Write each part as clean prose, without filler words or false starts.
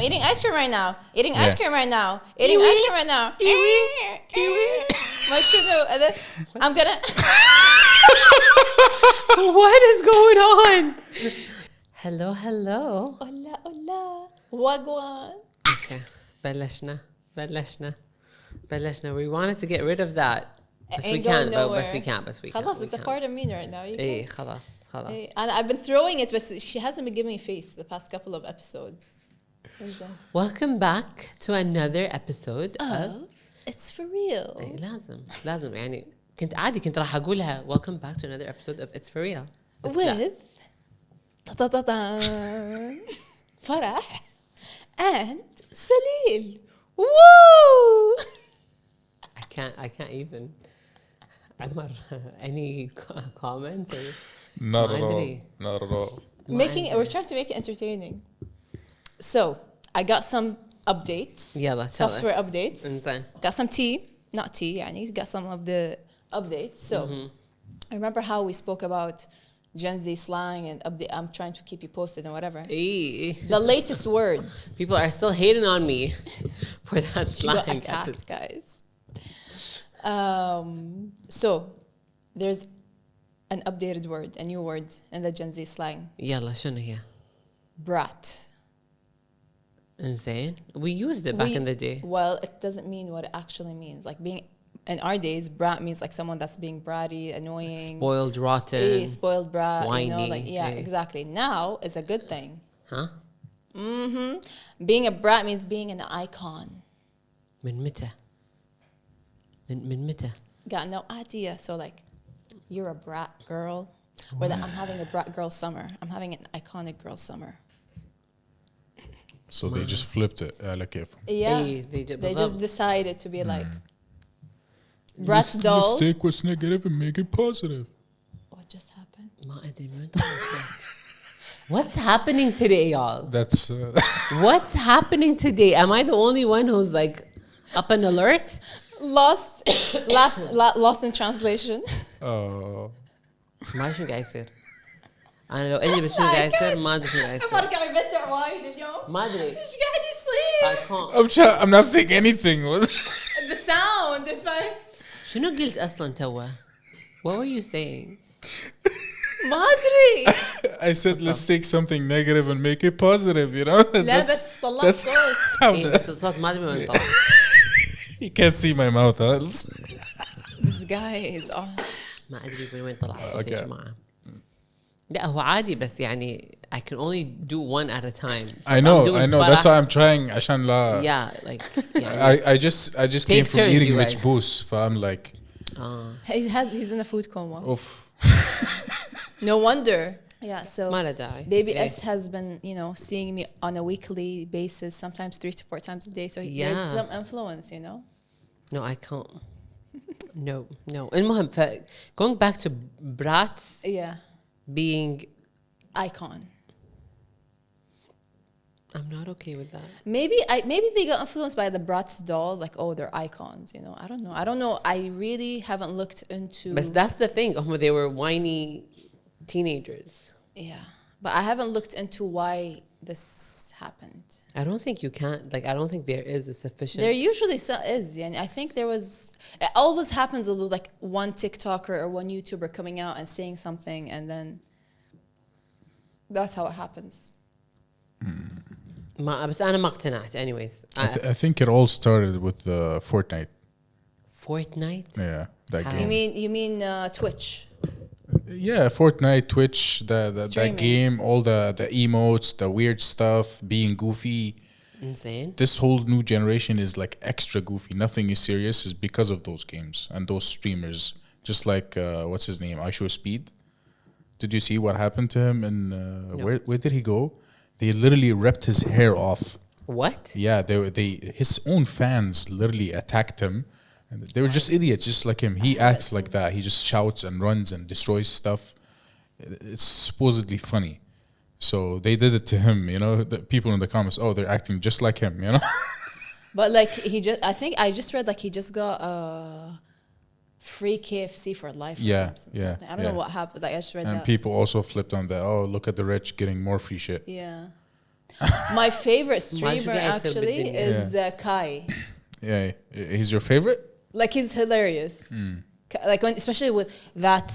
eating ice cream right now. Eating ice Yeah. cream right now. Eating ice cream right now. ما شنو هذا؟ I'm gonna. What is going on? Hello. Hola, hola. Wagwan. Okay. بلشنا. We wanted to get rid of that. But we Ain't can't. going But we nowhere. can't. خلاص, it's a part of me right now. You إيه can't. خلاص. And I've been throwing it, but she hasn't been giving me face the past couple of episodes. Welcome back to another episode of It's for real. إيه لازم يعني كنت راح أقولها welcome back to another episode of It's for real. With فرح and Salil. Woo! I can't even. Amar, any comments or? Not ما at all. أدري. Not at all. We're trying to make it entertaining. So I got some updates. يلا tell us. Software updates. إنزين. Got some not tea. يعني got some of the updates. So I remember how we spoke about Gen Z slang and update. I'm trying to keep you posted and whatever. إيه. The latest word. People are still hating on me for that She got slang attacked, episode. guys. So there's an updated word, a new word in the Gen Z slang. يلا شنو هي؟ BRAT. إنزين. We used it back in the day. Well, it doesn't mean what it actually means. Like being in our days, brat means like someone that's being bratty, annoying, Spoiled, rotten. spoiled brat. whiny, You know, like eh. exactly. Now is a good thing. Huh? Being a brat means being an icon. من متى؟ من متى؟ Got no idea. So like, you're a brat girl. Or that I'm having a brat girl summer. I'm having an iconic girl summer. So they just flipped it. على كيفهم. Yeah. they They just decided to be like brat's dolls. Let's take what's negative and make it positive. What just happened? ما أدري من وين طلعت. What's happening today, y'all? That's What's happening today? Am I the only one who's like up an alert? Lost in translation. ما شو قاعد يصير. أنا لو أدري بس شو قاعد يصير ما أدري شو قاعد يصير. برجع يبدع وايد اليوم. ما أدري. ايش قاعد يصير؟ I can't. I'm not saying anything. The sound effects. شنو قلت أصلاً توا? What were you saying? ما أدري. I said let's take something negative and make it positive. You know. لا بس طلعت that's صوت. how إيه بس الصوت ما أدري وين طلع. You can't see my mouth. Huh? This guy is on. ما أدري من وين طلع الصوت يا Okay. جماعة. لا هو عادي بس يعني I can only do one at a time. I I'm know. doing That's فرح. why I'm trying. عشان لا. Yeah, like يعني. I just came from turns, eating you rich guys. boost. I'm like, He's in a food coma. oof. No wonder. Yeah, so ما له داعي. Baby إيه. S has been, seeing me on a weekly basis, sometimes 3 to 4 times a day. So Yeah. there's some influence, No, I can't. No. المهم going back to BRAT Yeah, being icon. I'm not okay with that. Maybe they got influenced by the Bratz dolls, like they're icons. I don't know. I really haven't looked into. But that's the thing. They were whiny teenagers. Yeah, but I haven't looked into why this happened. I don't think you can. Like, I don't think there is a sufficient. There usually is. Yeah, I think there was. It always happens with like one TikToker or one YouTuber coming out and saying something, and then that's how it happens. بس أنا ما اقتنعت. Anyways. I think it all started with Fortnite. Fortnite. Yeah, that How? game. You mean Twitch? Yeah, Fortnite, Twitch, that Streaming. game, all the emotes, the weird stuff, being goofy. Insane. This whole new generation is like extra goofy. Nothing is serious. Is because of those games and those streamers. Just like what's his name? I Show Speed. Did you see what happened to him? And No. where did he go? They literally ripped his hair off. What? Yeah, his own fans literally attacked him. And they were just idiots, just like him. He acts like that. He just shouts and runs and destroys stuff. It's supposedly funny. So they did it to him, the people in the comments, they're acting just like him, But like I think I just read like he just got free KFC for life or something. I don't know what happened. Like I just read And that. people also flipped on that. Oh, look at the rich getting more free shit. Yeah. My favorite شو streamer قاعد يصير actually بالدنيا؟ is Kai. Yeah, he's your favorite? Like he's hilarious. Like when, especially with that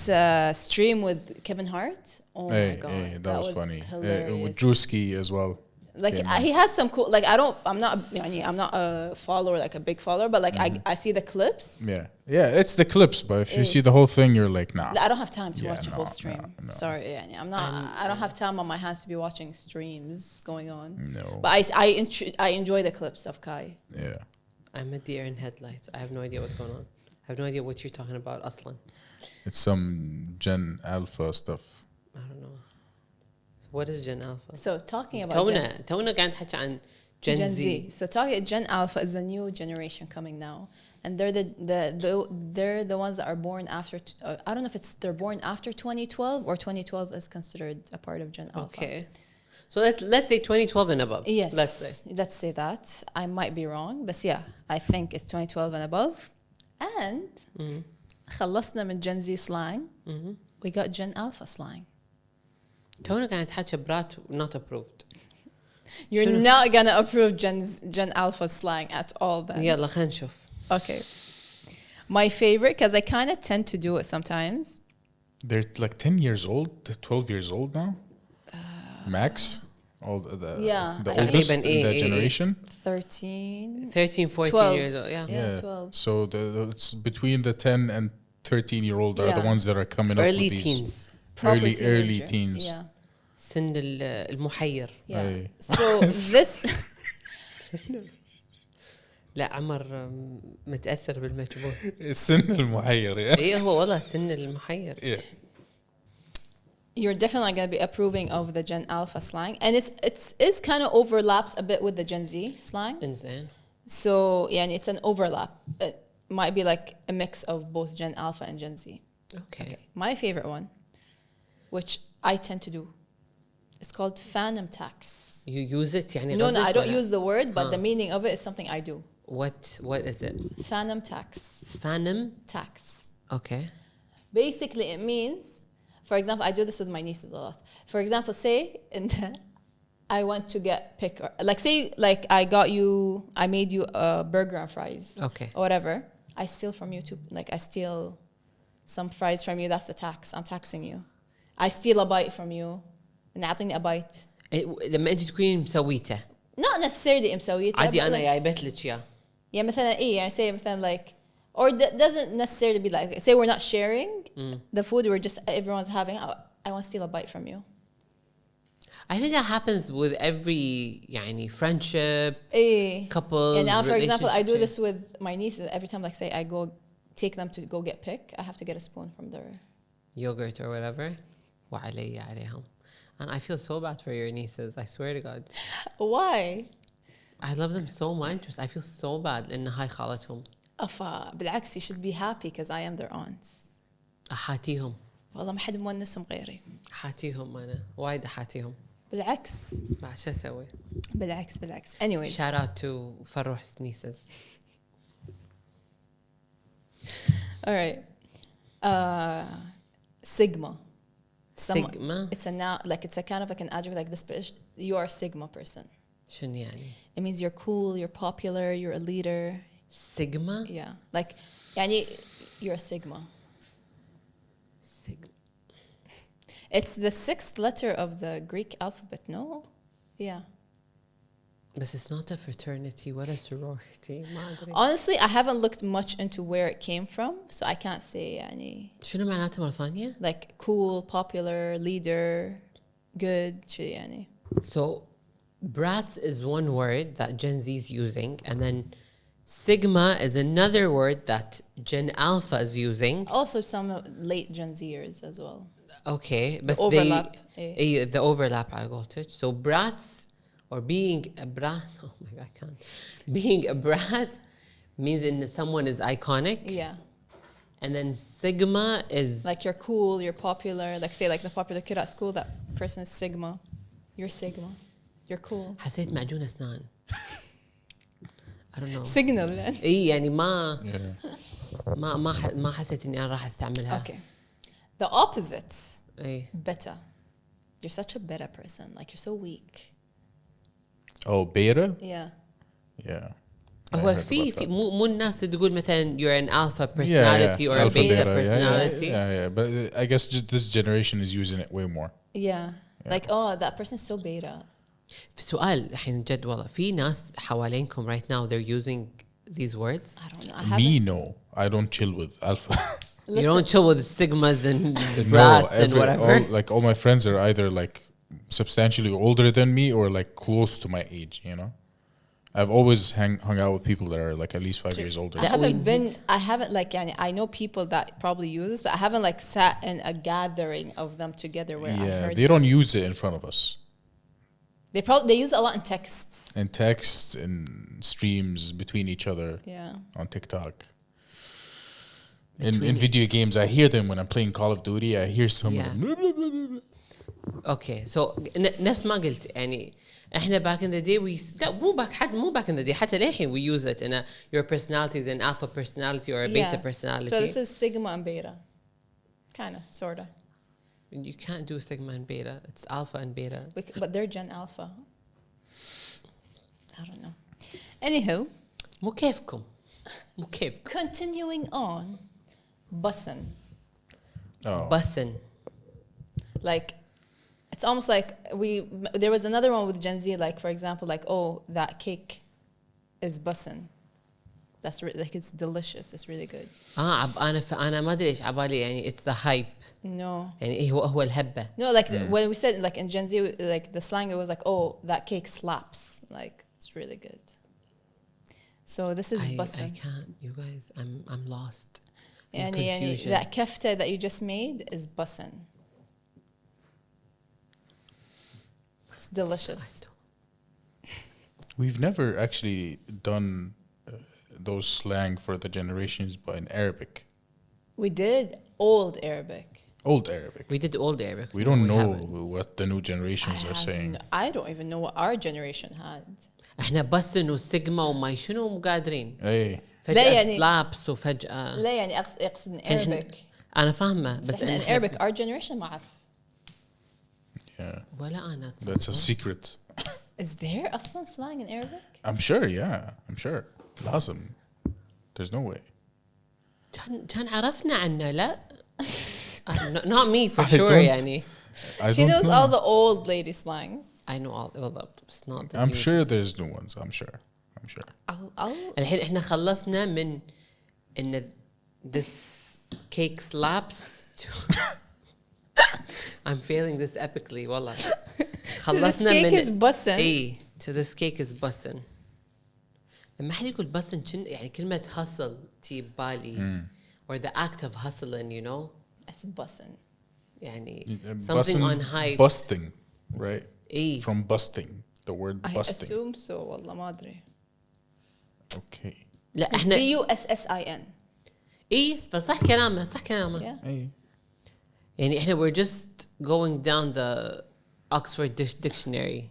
stream with Kevin Hart. Oh my god, that was funny. hilarious. With Drewski as well. Like Yeah, he has some cool. Like I'm not a follower, like a big follower, but like I see the clips. Yeah, it's the clips, but if you see the whole thing, you're like, nah. I don't have time to watch a whole no, stream. no. Sorry, I'm not. I don't have time on my hands to be watching streams going on. No. But I enjoy the clips of Kai. Yeah. I'm a deer in headlights. I have no idea what's going on. I have no idea what you're talking about أصلا. It's some Gen Alpha stuff. I don't know. What is Gen Alpha? So talking about تونا قاعد نحكي عن Gen Z. So talking Gen Alpha is the new generation coming now, and they're the ones that are born after. I don't know if they're born after 2012 or 2012 is considered a part of Gen Alpha. Okay. So let's say 2012 and above. Yes. Let's say that. I might be wrong, but yeah, I think it's 2012 and above. And خلصنا من Gen Z slang. We got Gen Alpha slang. تونا قاعد نحكي BRAT not approved. You're not gonna approve Gen Alpha slang at all then. يلا خلينا نشوف. Okay. My favorite, because I kind of tend to do it sometimes. They're like 10 years old, 12 years old now. Max. All the oldest in the generation. 13, 13, 14 12. years old. Yeah. 12. So it's between the 10 and 13-year-old are the ones that are coming Early up with these. teens. Proper Early teenager. teens. Yeah. سن المحير. Yeah. Aye. So this. لا عمر متأثر بالمكبوس. السن المحير. ايه هو والله السن المحير. Yeah. You're definitely going to be approving of the Gen Alpha slang, and it's kind of overlaps a bit with the Gen Z slang. إنزين. So yeah, and it's an overlap. It might be like a mix of both Gen Alpha and Gen Z. Okay. My favorite one, which I tend to do, it's called phantom tax. You use it يعني No, غلط I don't ولا؟ use the word, but the meaning of it is something I do. What is it? Phantom tax. Phantom. Tax. Okay. Basically, it means, for example, I do this with my nieces a lot. For example, say I went to get pick, like say like I made you a burger and fries. Okay. Or whatever. I steal from you too. Like I steal some fries from you. That's the tax. I'm taxing you. I steal a bite from you. نعطيني a bite. لما أنت تكونين مسويته. Not necessarily مسويته. عادي أنا like, جايبت لك إياه. Yeah, مثلا يعني say مثلا like, or doesn't necessarily be like, say we're not sharing the food, we're just everyone's having. I want to steal a bite from you. I think that happens with every يعني friendship, couple. And now, for example, I do relationship. this with my nieces. Every time, like say I go take them to go get pick, I have to get a spoon from their Yogurt or whatever. وعلي عليهم. And I feel so bad for your nieces. I swear to God. Why? I love them so much. I feel so bad إن هاي خالتهم. بالعكس, you should be happy because I am their aunts. أحاتيهم. والله ما حد مونسهم غيري. أحاتيهم أنا وايد أحاتيهم. بالعكس. بعد شو أسوي؟ بالعكس. Anyways. Shout out to Farooh's nieces. All right. Sigma. Sigma? It's a noun, like it's a kind of like an adjective, like this. You are a Sigma person. شنو يعني؟ It means you're cool, you're popular, you're a leader. Sigma? Yeah. Like, يعني you're a Sigma. Sigma. It's the 6th letter of the Greek alphabet, no? Yeah. But it's not a fraternity. What a sorority. ما أدري. Honestly, I haven't looked much into where it came from, so I can't say يعني شنو معناته مرة ثانية؟ like cool, popular, leader, good شي يعني. So, brats is one word that Gen Z is using, and then Sigma is another word that Gen Alpha is using. Also some late Gen Zers as well. Okay, but overlap. the overlap على قولتك. So brats or being a brat, oh my God, I can't. Being a brat means that someone is iconic. Yeah. And then Sigma is Like you're cool, you're popular. Like say like the popular kid at school, that person is Sigma. You're Sigma. You're cool. حسيت معجون أسنان. I don't know. Signal then. إيه يعني ما حسيت إني أنا راح أستعملها. Okay. The opposite. إيه. Beta. You're such a beta person. Like you're so weak. Oh, beta? Yeah. Yeah. I هو heard في about that. مو الناس اللي تقول مثلا you're an alpha personality or a Alpha, beta beta, personality. Yeah. But I guess just this generation is using it way more. Yeah. Like, oh, that person is so beta. سؤال الحين جد والله في ناس حوالينكم right now they're using these words. I don't know. I Me, haven't. no. I don't chill with alpha. You don't chill with sigmas and No, brats and whatever. all my friends are either like substantially older than me or like close to my age, you know? I've always hung out with people that are like at least 5 years older. I haven't like, yani, I know people that probably use this, but I haven't like sat in a gathering of them together where I heard they don't use it in front of us. they use it a lot in texts. In texts, in streams between each other. Yeah. On TikTok. In video games, I hear them when I'm playing Call of Duty. I hear some of them. Blah, blah, blah, blah, blah. Okay, so نفس ما قلت يعني احنا back in the day لا مو back in the day حتى للحين we use it in your personality is an alpha personality or a beta personality. So this is sigma and beta. Kind of, sort of. You can't do sigma and beta. It's alpha and beta. But they're Gen Alpha. I don't know. Anywho. مو كيفكم. Continuing on. Bussin. Oh. Bussin. Like, it's almost like there was another one with Gen Z, like, for example, like, oh, that cake is bussin'. That's like, it's delicious. It's really good. أنا ما أدري إيش عبالي يعني it's the hype. No. يعني هو الهبة. No, like when we said like in Gen Z, like the slang, it was like, oh, that cake slaps. Like, it's really good. So this is bussin'. I can't. You guys, I'm lost. And that kefta that you just made is bussin'. It's delicious. We've never actually done those slang for the generations, but in Arabic. We did old Arabic. Old Arabic. We did old Arabic. We don't know what the new generations are saying. I don't even know what our generation had. احنا بسن وسيجما وما شنو مو قادرين. اي. فجأة يعني سلابس وفجأة. لا يعني أقصد Arabic. أنا فاهمة بس إحنا in Arabic our generation ما أعرف. Yeah. ولا أنا. That's a secret. Is there أصلاً slang in Arabic? I'm sure, yeah. I'm sure. لازم. There's no way. كان عرفنا عنه لا. Not me for sure يعني. She knows all the old lady slangs. I know all بالضبط بس not. I'm sure there's new ones. I'm sure. الحين احنا خلصنا من إن this cake slaps. I'm failing this epically والله. خلصنا من. This cake is bussin'. إيه. To this cake is bussin'. لما حد يقول bussin' يعني كلمة hustle تجيب بالي. Or the act of hustling, you know. It's bussin'. يعني something on hype. Busting, right? إيه. From busting. The word busting. I assume so والله ما أدري. Okay. لا احنا BUSSIN. إيه صح كلامه. Yeah. Hey. يعني احنا we're just going down the Oxford dictionary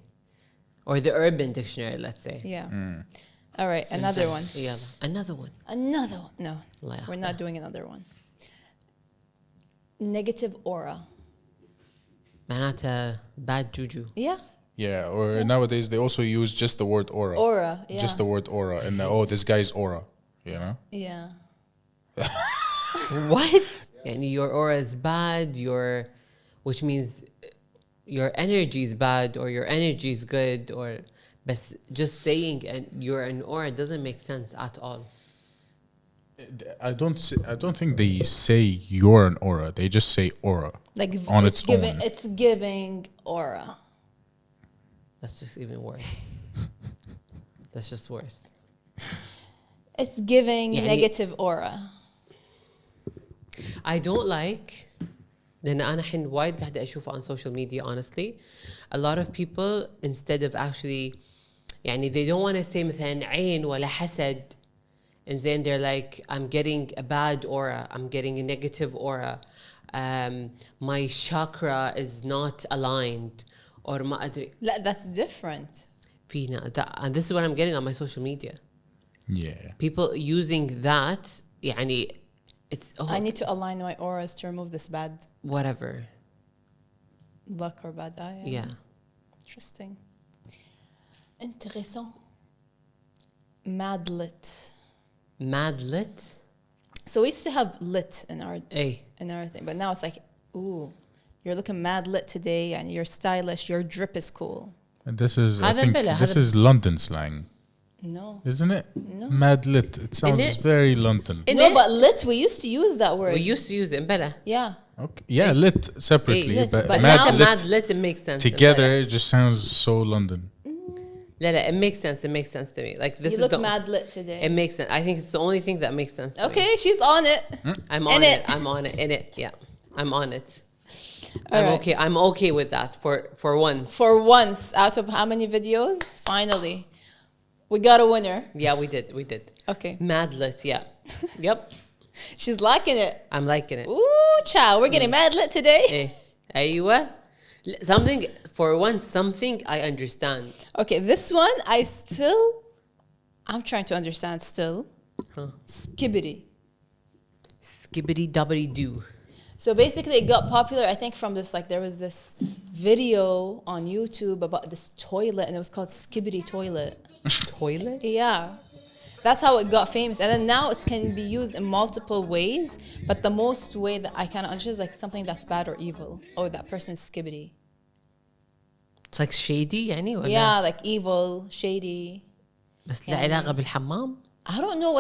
or the Urban Dictionary, let's say. Yeah. All right, another one. يلا another one. No, we're not doing another one. Negative aura. معناتها bad juju. Yeah. Yeah, or nowadays they also use just the word aura. Aura, yeah. Just the word aura. And this guy's aura, you know? Yeah. What? يعني your aura is bad, which means your energy is bad or your energy is good, or but just saying you're an aura doesn't make sense at all. I don't think they say you're an aura. They just say aura. Like on its own. It's giving aura. That's just even worse. That's just worse. It's giving negative aura. I don't like لأن أنا حين وايد قاعدة أشوفه on social media honestly. A lot of people instead of actually يعني they don't want to say مثلا عين ولا حسد, and then they're like I'm getting a bad aura, I'm getting a negative aura, my chakra is not aligned or ما أدري. لا, that's different. فينا and this is what I'm getting on my social media. Yeah. People using that يعني it's I need to align my auras to remove this bad whatever luck or bad eye. yeah. Interesting. Intéressant. Mad lit. Mad lit. So we used to have lit in our Hey. thing, but now it's like, ooh, you're looking mad lit today, and you're stylish. Your drip is cool. And this is, I هذا think, البلا، this هذا- is London slang, No. isn't it? No. Mad lit. It sounds it? very London. In No, it? but lit, we used to use that word. We used to use it. Mbala. Yeah. Okay. Yeah, lit separately, Lit, but, but mad now- lit Mad lit, it makes sense. together it just sounds so London. لا, it makes sense. It makes sense to me. Like this You is look the, mad lit today. It makes sense. I think it's the only thing that makes sense to me. Okay, she's on it. I'm In on it. it. I'm on it. In it. Yeah. I'm on it. All I'm right. okay. I'm okay with that for once. For once, out of how many videos? Finally, we got a winner. Yeah, we did. We did. Okay. Mad lit. Yeah. Yep. She's liking it. I'm liking it. Ooh, child, we're getting mad lit today. Eh. أيوة. Something for once. Something I understand. Okay, this one I'm trying to understand still. Huh. Skibbity. Skibbity dobbity doo. So basically, it got popular, I think, from this, like, there was this video on YouTube about this toilet, and it was called Skibbity Toilet. Toilet. Yeah. That's how it got famous. And then now it can be used in multiple ways, but the most way that I kind of understand is like something that's bad or evil. Oh, that person is skibbity. It's like shady يعني ولا؟ Yeah, like evil, shady. بس لا علاقة بالحمام. I don't know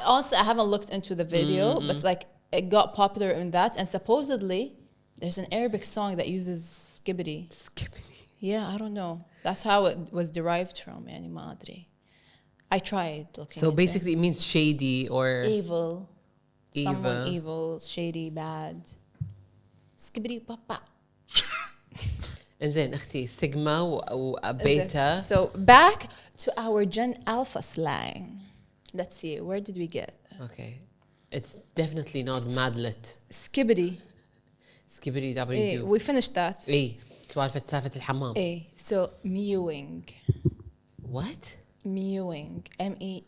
honestly, I haven't looked into the video, but it's like it got popular in that. And supposedly, there's an Arabic song that uses skibbity. Skibbity. Yeah, I don't know. That's how it was derived from. يعني ما أدري. I tried looking So into basically, it means shady or evil. Someone Evil. evil, shady, bad. Skibbity papa. إنزين أختي سيجما وبيتا. So back to our Gen Alpha slang. Let's see, where did we get? Okay, it's definitely not madlet. Skibbity. Skibbity Eh, dobbity doo. we finished that. إيه سالفة الحمام. Eh, so mewing. What? Mewing. MEWING.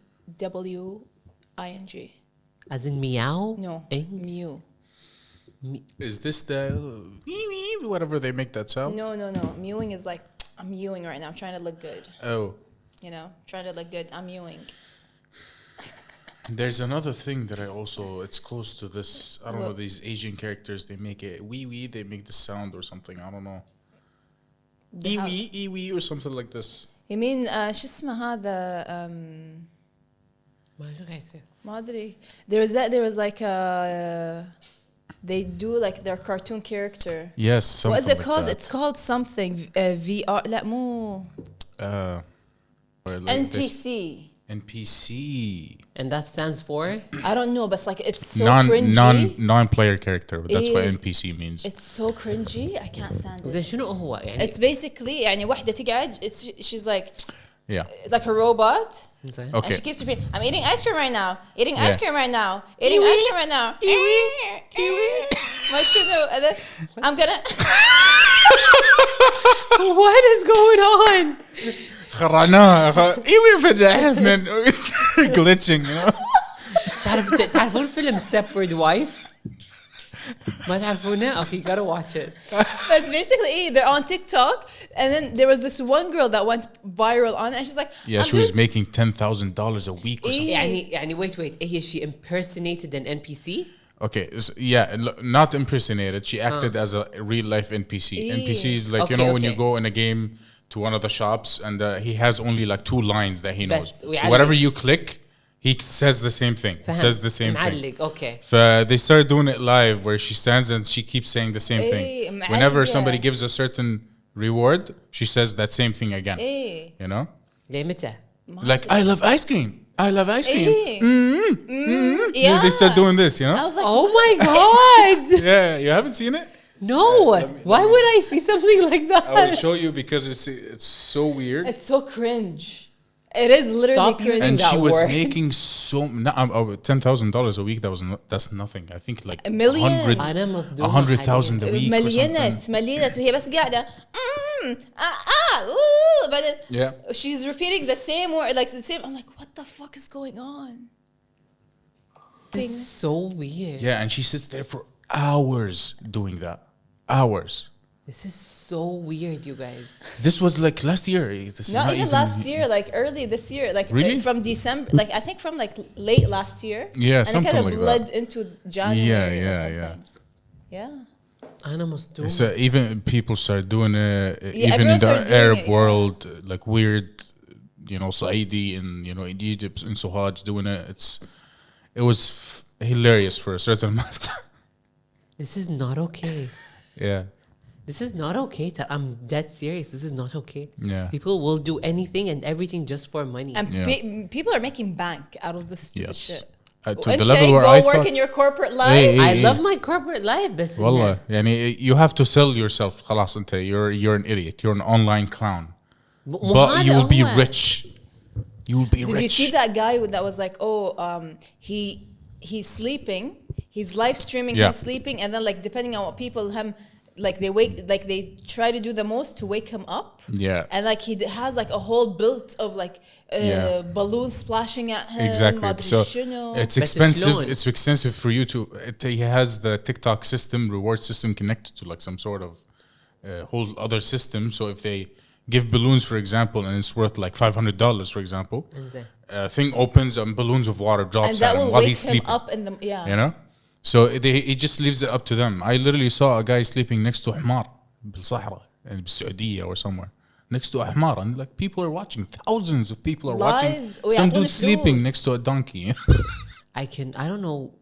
As in meow? No. Eh? Mew. Is this the whatever they make that sound? No. Mewing is like, I'm mewing right now. I'm trying to look good. Oh, You know, trying to look good. I'm mewing. there's another thing that I also, it's close to this. I don't know, What? these Asian characters, they make it wee, they make the sound or something. I don't know. They have- Iwi or something like this. You mean شو اسمه هذا ما شو قاعد يصير؟ ما أدري. There was like a they do like their cartoon character. Yes, something What is it like called? that. It's called something VR. لا مو Like this. NPC. NPC. And that stands for? I don't know, but it's like it's so cringy. Non-player character. But that's what إيه. NPC means. It's so cringy. I can't stand it. زين شنو هو يعني؟ It's basically يعني واحدة تقعد. She's like Yeah. like a robot. زين. And Okay. she keeps repeating, I'm eating ice cream right now. Eating Yeah. ice cream right now. Eating ice cream right now. My sugar. And then I'm gonna. What is going on? خرعناها ايوه فجأة من glitching, you know. تعرفون فيلم Stepford Wife؟ ما تعرفونه؟ Okay, you gotta watch it. That's basically they're on TikTok, and then there was this one girl that went viral on it, and she's like, Yeah, I'm she was doing- making $10,000 a week or something. يعني wait هي she impersonated an NPC? Okay, yeah, not impersonated. She acted as a real life NPC. NPC is like, you Okay, know, when you okay. go in a game to one of the shops and he has only like 2 lines that he knows. بس So whatever you click, he says the same thing. فهمت. Says the same thing. معلق. Okay. They started doing it live where she stands and she keeps saying the same thing. Whenever معلقة. somebody gives a certain reward, she says that same thing again. إيه. You know? ليه متى؟ Like, I love ice cream. I love ice cream. Yeah. They start doing this, you I know? was like, Oh my god! Yeah, you haven't seen it? No! Why would I see something like that? I will show you because it's so weird. it's so cringe. It is literally Stop cringe. And that she was word. making so $10,000 a week. That's nothing. I think like A million. 100 أنا مصدومة 100,000 a week. or مليانات something. مليانات وهي بس قاعدة بعدين Yeah. she's repeating the same word like the same. I'm like, what the fuck is going on? This is so weird. Yeah, and she sits there for hours doing that. Hours. This is so weird, you guys. This was like last year. This is Not even last year, like early this year, like Really? from December, like I think from like late last year. Yeah, and something it kind of like bled that. into January or Yeah. something. Yeah. أنا مصدوم. So even people started doing it, Yeah, even in everyone the started doing Arab it, yeah. world, like weird, Saidi and in Egypt in Sohaj doing it. It was hilarious for a certain amount of time. This is not okay. Yeah, This is not okay. I'm dead serious. This is not okay. yeah. People will do anything and everything just for money. And Yeah. people are making bank out of this stupid Yes. shit. To the level where go I work thought, in your corporate life. Hey, I love my corporate life, بس والله يعني you have to sell yourself. خلاص أنت you're an idiot. You're an online clown. But you will be rich. You will be Did rich. you see that guy that was like, he's sleeping, he's live streaming Yeah. him sleeping, and then like depending on what people they try to do the most to wake him up. Yeah. And like he has like a whole build of like balloons splashing at him. Exactly. ما أدري So شنو. it's بس expensive. شلون؟ It's expensive for you to. He has the TikTok system, reward system connected to like some sort of whole other system. So if they give balloons, for example, and it's worth like $500, for example, إنزين. thing opens and balloons of water drops And that at him will while wake he's him sleeping. up in the You know, so he just leaves it up to them. I literally saw a guy sleeping next to حمار بالصحراء in بالسعودية or somewhere. Next to a حمار, and like people are watching. Thousands of people are watching. Lives. Some ويعطون dude sleeping فلوس. next to a donkey. I don't know,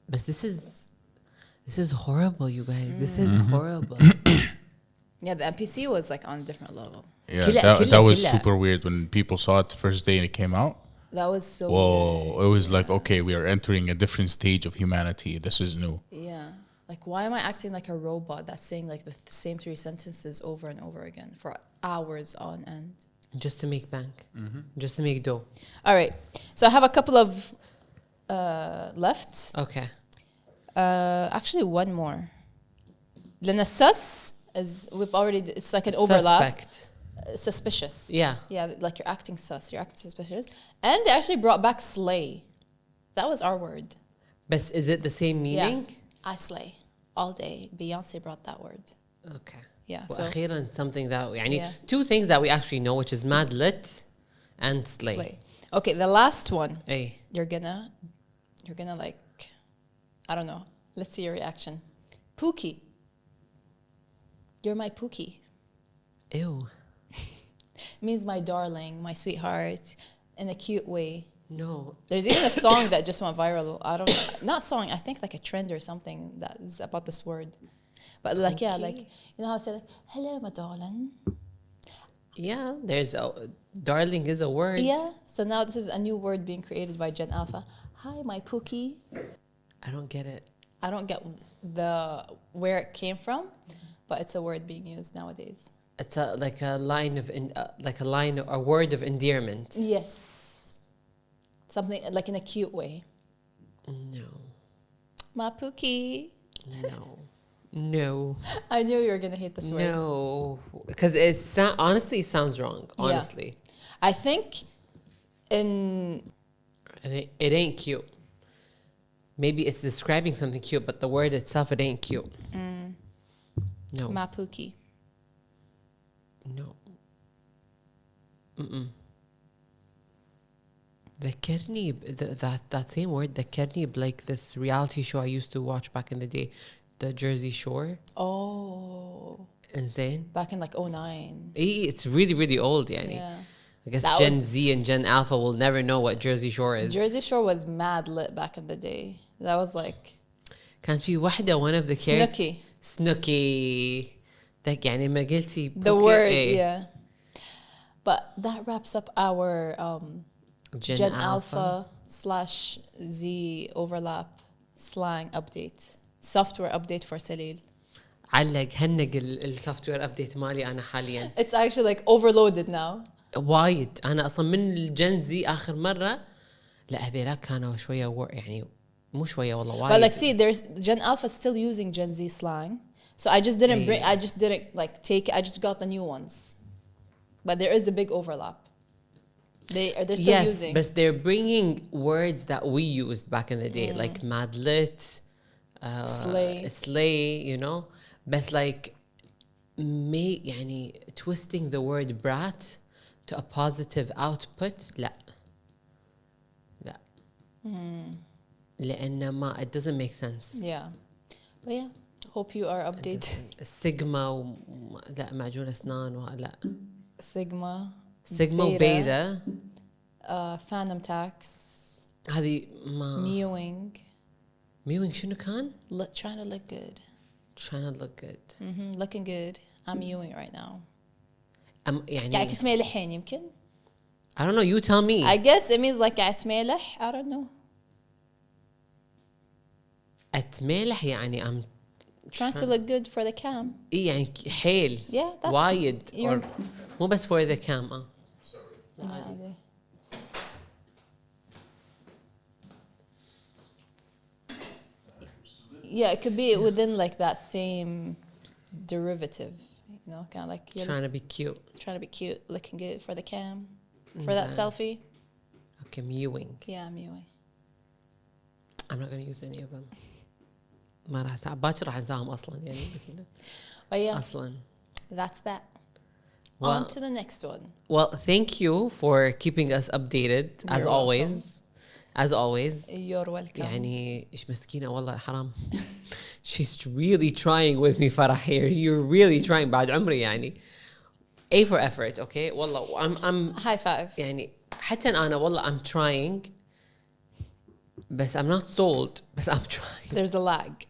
but this is horrible, you guys. This is horrible. Yeah, the NPC was like on a different level. Yeah, كلا- that was كلا. super weird when people saw it the first day and it came out. That was so Whoa, weird. it was like, okay, we are entering a different stage of humanity. This is new. Yeah. Like, why am I acting like a robot that's saying like the same 3 sentences over and over again for hours on end? Just to make bank. Just to make dough. All right. So I have a couple of left. Okay. Actually, one more. Then a sus is it's like an overlap. Suspect. Suspicious. Yeah. Yeah, like you're acting sus. You're acting suspicious. And they actually brought back slay. That was our word. But is it the same meaning? Yeah. I slay all day. Beyonce brought that word. Okay. Yeah. So وأخيرا something that يعني Yeah. 2 things that we actually know, which is mad lit and slay. slay. Okay, the last one. Hey. You're gonna like, I don't know. Let's see your reaction. Pookie. You're my Pookie. Ew. Means my darling, my sweetheart, in a cute way. No. There's even a song that just went viral. I don't know. Not song, I think like a trend or something that is about this word. But like, yeah, like, you know how I say like, hello, my darling. Yeah, there's darling is a word. Yeah. So now this is a new word being created by Gen Alpha. Hi, my Pookie. I don't get it. I don't get where it came from, but it's a word being used nowadays. It's like a word of endearment. Yes. Something like in a cute way. No. My Pookie. No. No. I knew you were going to hate this word. No. Because honestly, it sounds wrong. Honestly. I think It ain't cute. Maybe it's describing something cute, but the word itself, it ain't cute. No. my Pookie. No. ذكرني that same word ذكرني like this reality show I used to watch back in the day, the Jersey Shore. Oh. إنزين. Back in like 09. It's really really old يعني. Yeah. I guess That Gen Z and Gen Alpha will never know what Jersey Shore is. Jersey Shore was mad lit back in the day. That was like كان في واحدة one of the characters. Snooki. Snooki. That يعني ما قلتي The Pookie word, A. yeah. But that wraps up our Gen Alpha / Z overlap slang update. Software update for Salil. علق هنق السوفت وير ابديت مالي انا حاليا. It's actually like overloaded now. وايد انا اصلا من الجن زي اخر مره لا هذيلاك كانوا شويه يعني مو شويه والله وايد. But like see, there's Gen Alpha still using Gen Z slang. So I just didn't bring. I just didn't like take. I just got the new ones. But there is a big overlap. They're still yes, using. but they're bringing words that we used back in the day, like madlit, Slay. slay, you know. But like يعني twisting the word brat to a positive output لا لأن ما it doesn't make sense. Yeah. But yeah, hope you are updated. السيجما لا معجون أسنان لا Sigma. سيجما وبيتا Phantom tax. هذه ما Mewing. ميوينغ شنو كان؟ Trying to look good. trying to look good. Looking good. I'm mewing right now. يعني قاعد تتميلحين يمكن. I don't know, you tell me. I guess it means like قاعد تميلح. I don't know. أتميلح يعني I'm Trying to look good for the cam. إيه يعني حيل. Yeah, that's وايد. you're مو بس for the cam. عادي. Yeah, it could be within like that same derivative, you know, kind of like you're Trying to be cute. trying to be cute, looking good for the cam, for that selfie. Okay, mewing. Yeah, I'm mewing. I'm not going to use any of them. ما راح باكر راح انساهم اصلا يعني بس But yeah, اصلا. that's that. Well- On to the next one. Well, thank you for keeping us updated as You're always. welcome. As always. You're welcome. يعني ايش مسكينة والله حرام. She's really trying with me فرح here. You're really trying بعد عمري يعني. A for effort, okay? والله I'm High five. يعني حتى أنا والله I'm trying بس I'm not sold بس I'm trying. There's a lag.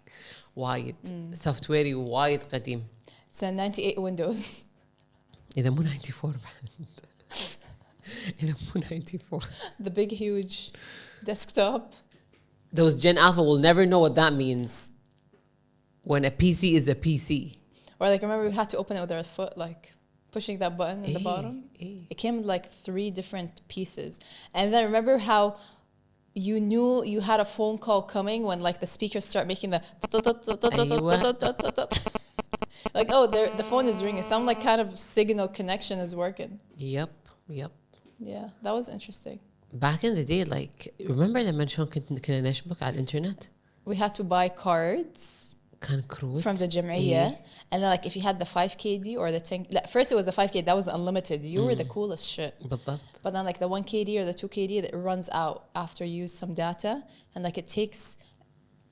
وايد سوفت ويري وايد قديم. It's a 98 Windows. إذا مو 94 بعد. إذا مو 94. The big huge desktop. Those Gen Alpha will never know what that means when a PC is a PC. Or like remember we had to open it with our foot, like pushing that button in the bottom. It came with like 3 different pieces. And then remember how you knew you had a phone call coming when like the speakers start making the like, oh, the phone is ringing. Some like kind of signal connection is working. Yep. Yeah, that was interesting. Back in the day, like, remember لما شلون كنا نشبك على الإنترنت؟ We had to buy cards كان كروت. from the جمعية. And then like if you had the 5KD or the 10, like, first it was the 5KD, that was unlimited. You were the coolest shit. بالضبط. But then like the 1KD or the 2KD, that runs out after you use some data. And like it takes,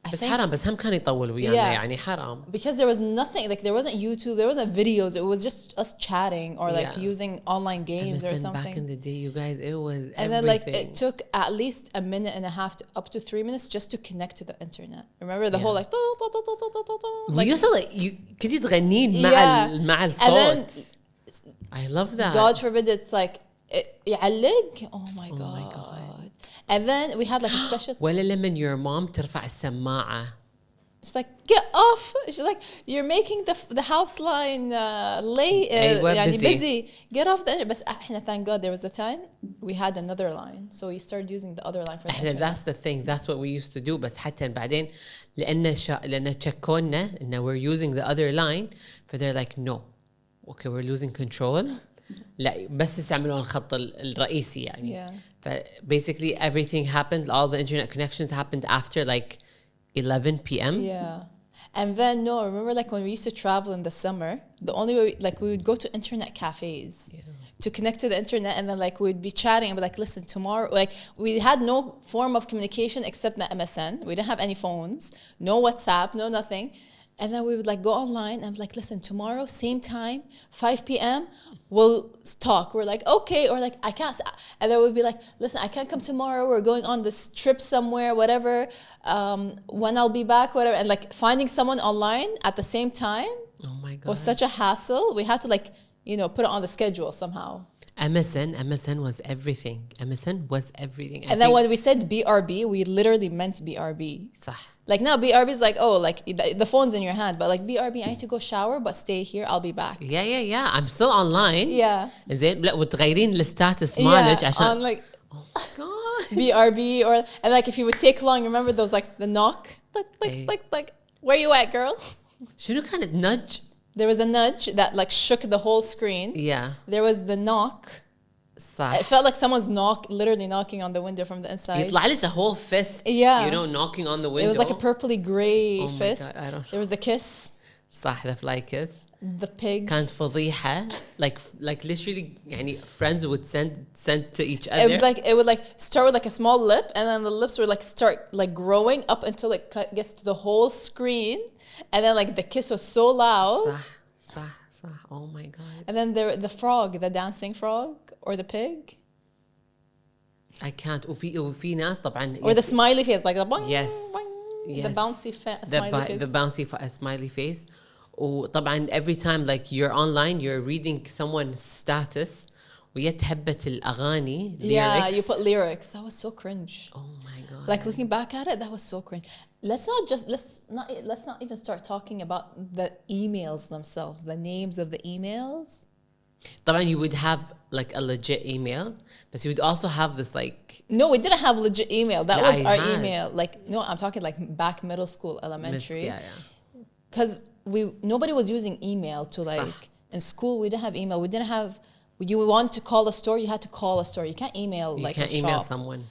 I بس think, حرام بس هم كان يطول ويانا Yeah. يعني حرام. because there was nothing, like there wasn't YouTube, there wasn't videos. It was just us chatting or like Yeah. using online games or Listen, something. back in the day, you guys, it was And everything. then like it took at least a minute and a half to up to 3 minutes just to connect to the internet. Remember the whole like We used to like you كنتي تغنين مع Yeah. مع and then الصوت. I love that. God forbid it's like يعلق. Oh my god. And then we had like a special. ولا لما your mom ترفع السماعة. She's like, get off. She's like, you're making the house line late. يعني busy. Get off the internet. But احنا thank God there was a time we had another line. So we started using the other line for the احنا internet. that's the thing. That's what we used to do. بس حتى بعدين لأن تشكونا إن we're using the other line. So they're like, no. Okay, we're losing control. لا بس استعملون الخط الرئيسي يعني. Yeah. Basically everything happened. All the internet connections happened after like 11 p.m. Yeah. And then no, remember like when we used to travel in the summer, the only way like we would go to internet cafes to connect to the internet, and then like we'd be chatting and be like, listen, tomorrow, like we had no form of communication except the MSN. We didn't have any phones, no WhatsApp, no nothing. And then we would like go online and be like, listen, tomorrow, same time, 5 p.m., we'll talk. We're like, okay, or like, I can't. And then we'd be like, listen, I can't come tomorrow. We're going on this trip somewhere, whatever. When I'll be back, whatever. And like finding someone online at the same time Oh my God. was such a hassle. We had to like, you know, put it on the schedule somehow. MSN was everything. MSN was everything. And then when we said BRB, we literally meant BRB. صح. Like now BRB is like, oh, like the phone's in your hand, but like BRB, I need to go shower, but stay here, I'll be back. Yeah. I'm still online. Yeah. زين لا وتغيرين الستاتس مالك عشان. on like Oh my God. BRB or and like if you would take long, remember those like the knock, like, where you at, girl? شنو كانت nudge? There was a nudge that like shook the whole screen. Yeah. There was the knock. صح. It felt like someone's literally knocking on the window from the inside. يطلع لك a whole fist. Yeah. You know, knocking on the window. It was like a purpley gray Oh my fist. God, I don't know. There was the kiss. صح, the fly kiss. The pig. كانت فضيحة. like literally يعني friends would send to each It other. would like start with like a small lip, and then the lips would like start like growing up until it gets to the whole screen, and then like the kiss was so loud. صح. Oh my god. And then the frog, the dancing frog, or the pig, I can't. وفي ناس طبعا. or the smiley face, like the boing, Yes. boing, Yes. the bouncy smiley face. The bouncy smiley face. وطبعا every time like you're online, you're reading someone's status ويت هبت الأغاني lyrics. Yeah, you put lyrics. That was so cringe. Oh my god. Like looking back at it, that was so cringe. Let's not even start talking about the emails themselves, the names of the emails. طبعا you would have like a legit email, but you would also have this like. No, we didn't have legit email. That was I our had. email. Like, no, I'm talking like back middle school, elementary. Yeah. Because nobody was using email to like in school. We didn't have email. We didn't have. You wanted to call a store, you had to call a store. You can't email You like can't a email shop. someone.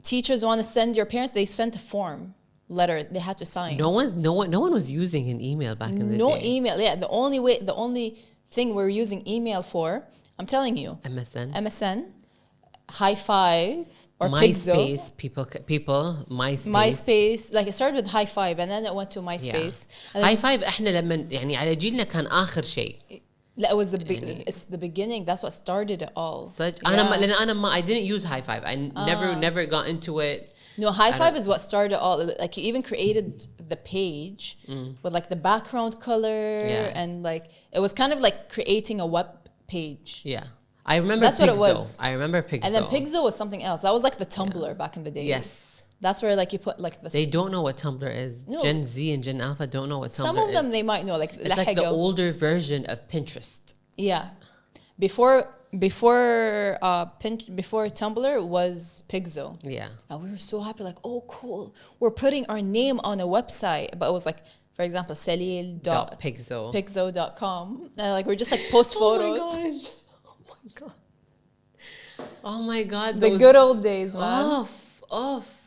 Teachers want to send your parents. They sent a form letter. They had to sign. No one was using an email back in the day. No email. Yeah, the only thing we're using email for, I'm telling you, MSN, High Five, or MySpace. Pixo. People MySpace. Like it started with High Five, and then it went to MySpace. Yeah. High Five احنا لما يعني على جيلنا كان آخر شيء. لا, it was it's the beginning. That's what started it all. I didn't use High Five. I never got into it. No, High Five is what started it all. Like you even created the page with like the background color, and like it was kind of like creating a web page. Yeah, I remember. That's Pixo. what it was. I remember Pixo. And then Pixo was something else. That was like the Tumblr back in the day. Yes. That's where like you put like the. They don't know what Tumblr is. No. Gen Z and Gen Alpha don't know what Tumblr is. Some of them they might know, like it's like the older version of Pinterest. Yeah, before Tumblr was Pixo. Yeah, and we were so happy, like, oh cool, we're putting our name on a website. But it was like, for example, salil.pixo.com, and like we're just like post photos. Oh my god, the good old days, man. off.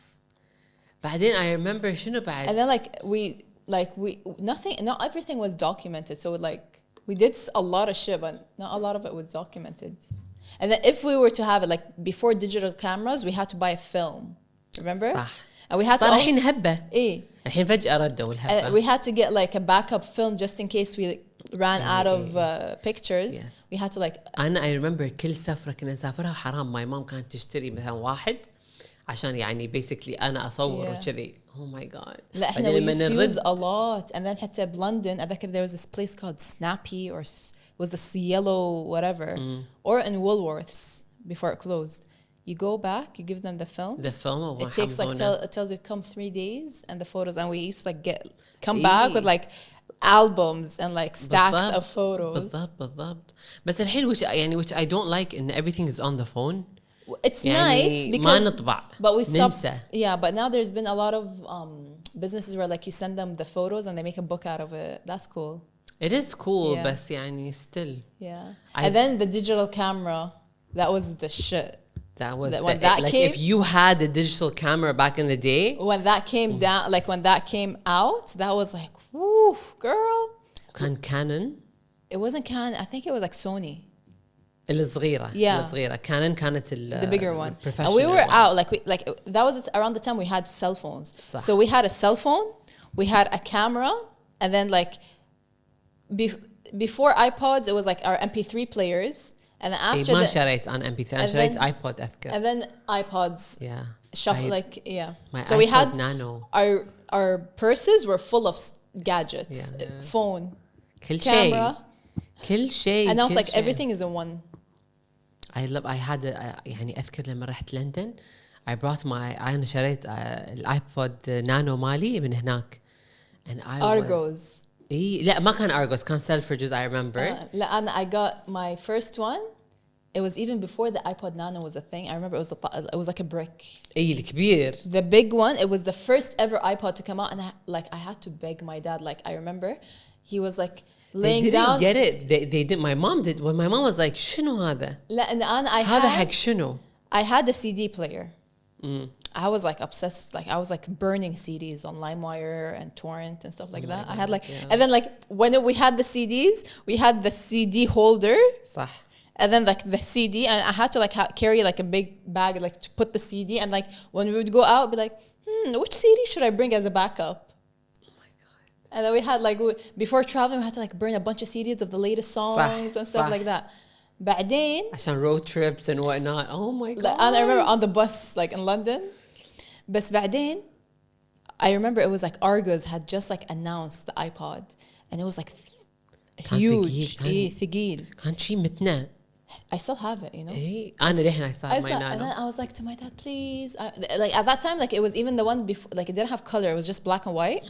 بعدين I remember شنو بعد. And then not everything was documented. So like we did a lot of shit, but not a lot of it was documented. And then if we were to have it, like before digital cameras, we had to buy a film. Remember? صح. And we had صار الحين هبة. إيه. الحين فجأة ردوا الهبة. We had to get like a backup film just in case we ran out of pictures. Yes. We had to like. أنا I remember كل سفرة كنا نسافرها حرام. My mom كانت تشتري مثلا واحد عشان يعني basically أنا أصور وكذي. Oh my god. لا احنا we used to use a lot. And then حتى بلندن أذكر there was this place called Snappy, or was the yellow whatever, or in Woolworths before it closed. You go back, you give them the film. It takes like it tells you come 3 days and the photos, and we used to like come back with like albums and like stacks of photos. بالضبط. بس الحين which I don't like in everything is on the phone. It's nice because ما نطبع. But we stopped. ننسى. Yeah, but now there's been a lot of businesses where like you send them the photos and they make a book out of it. That's cool. It is cool, Yeah. بس يعني still. Yeah. And then the digital camera, that was the shit. That was when that like came, if you had a digital camera back in the day. When that came down, like when that came out, that was like, woo, girl. كان Canon. It wasn't Canon. I think it was like Sony. الصغيرة. Yeah. الصغيرة. Canon كانت the bigger one. And we were one. out like that was around the time we had cell phones. صح. So we had a cell phone, we had a camera, and then like before iPods, it was like our MP3 players. And then after ما شريت عن MP3. أنا شريت iPod أذكر. And then iPods. Yeah. Shuffle My so we iPod had Nano. our purses were full of gadgets. Yeah. Phone, كل شيء. camera. كل شيء. And now it's like everything is in one. I had يعني أذكر لما رحت لندن I brought أنا شريت الآيبود نانو مالي من هناك. And I Argos. لا ما كان Argos كان Selfridges I remember. لا I got my first one. It was even before the iPod Nano was a thing. I remember it was like a brick. الكبير. The big one. It was the first ever iPod to come out, and I had to beg my dad. Like I remember, he was like laying they didn't down. get it. They did. My mom did. When my mom was like, "شنو هذا?" لا and I هذا حق شنو? I had the CD player. I was like obsessed. Like I was like burning CDs on LimeWire and Torrent and stuff like that. I had like, and then like when we had the CDs, we had the CD holder. صح. And then like the CD, and I had to like carry like a big bag like to put the CD. And like when we would go out, be like, which CD should I bring as a backup? Oh my god! And then we had like before traveling, we had to like burn a bunch of CDs of the latest songs and stuff like that. بعدين عشان road trips and whatnot. Oh my god! and I remember on the bus like in London. بس بعدين I remember it was like Argos had just like announced the iPod, and it was like huge. ثقيل. كان شيء متنا. I still have it, you know. أنا لحين I still have my and nano. then I was like to my dad, please. Like at that time, like it was even the one before, like it didn't have color. It was just black and white,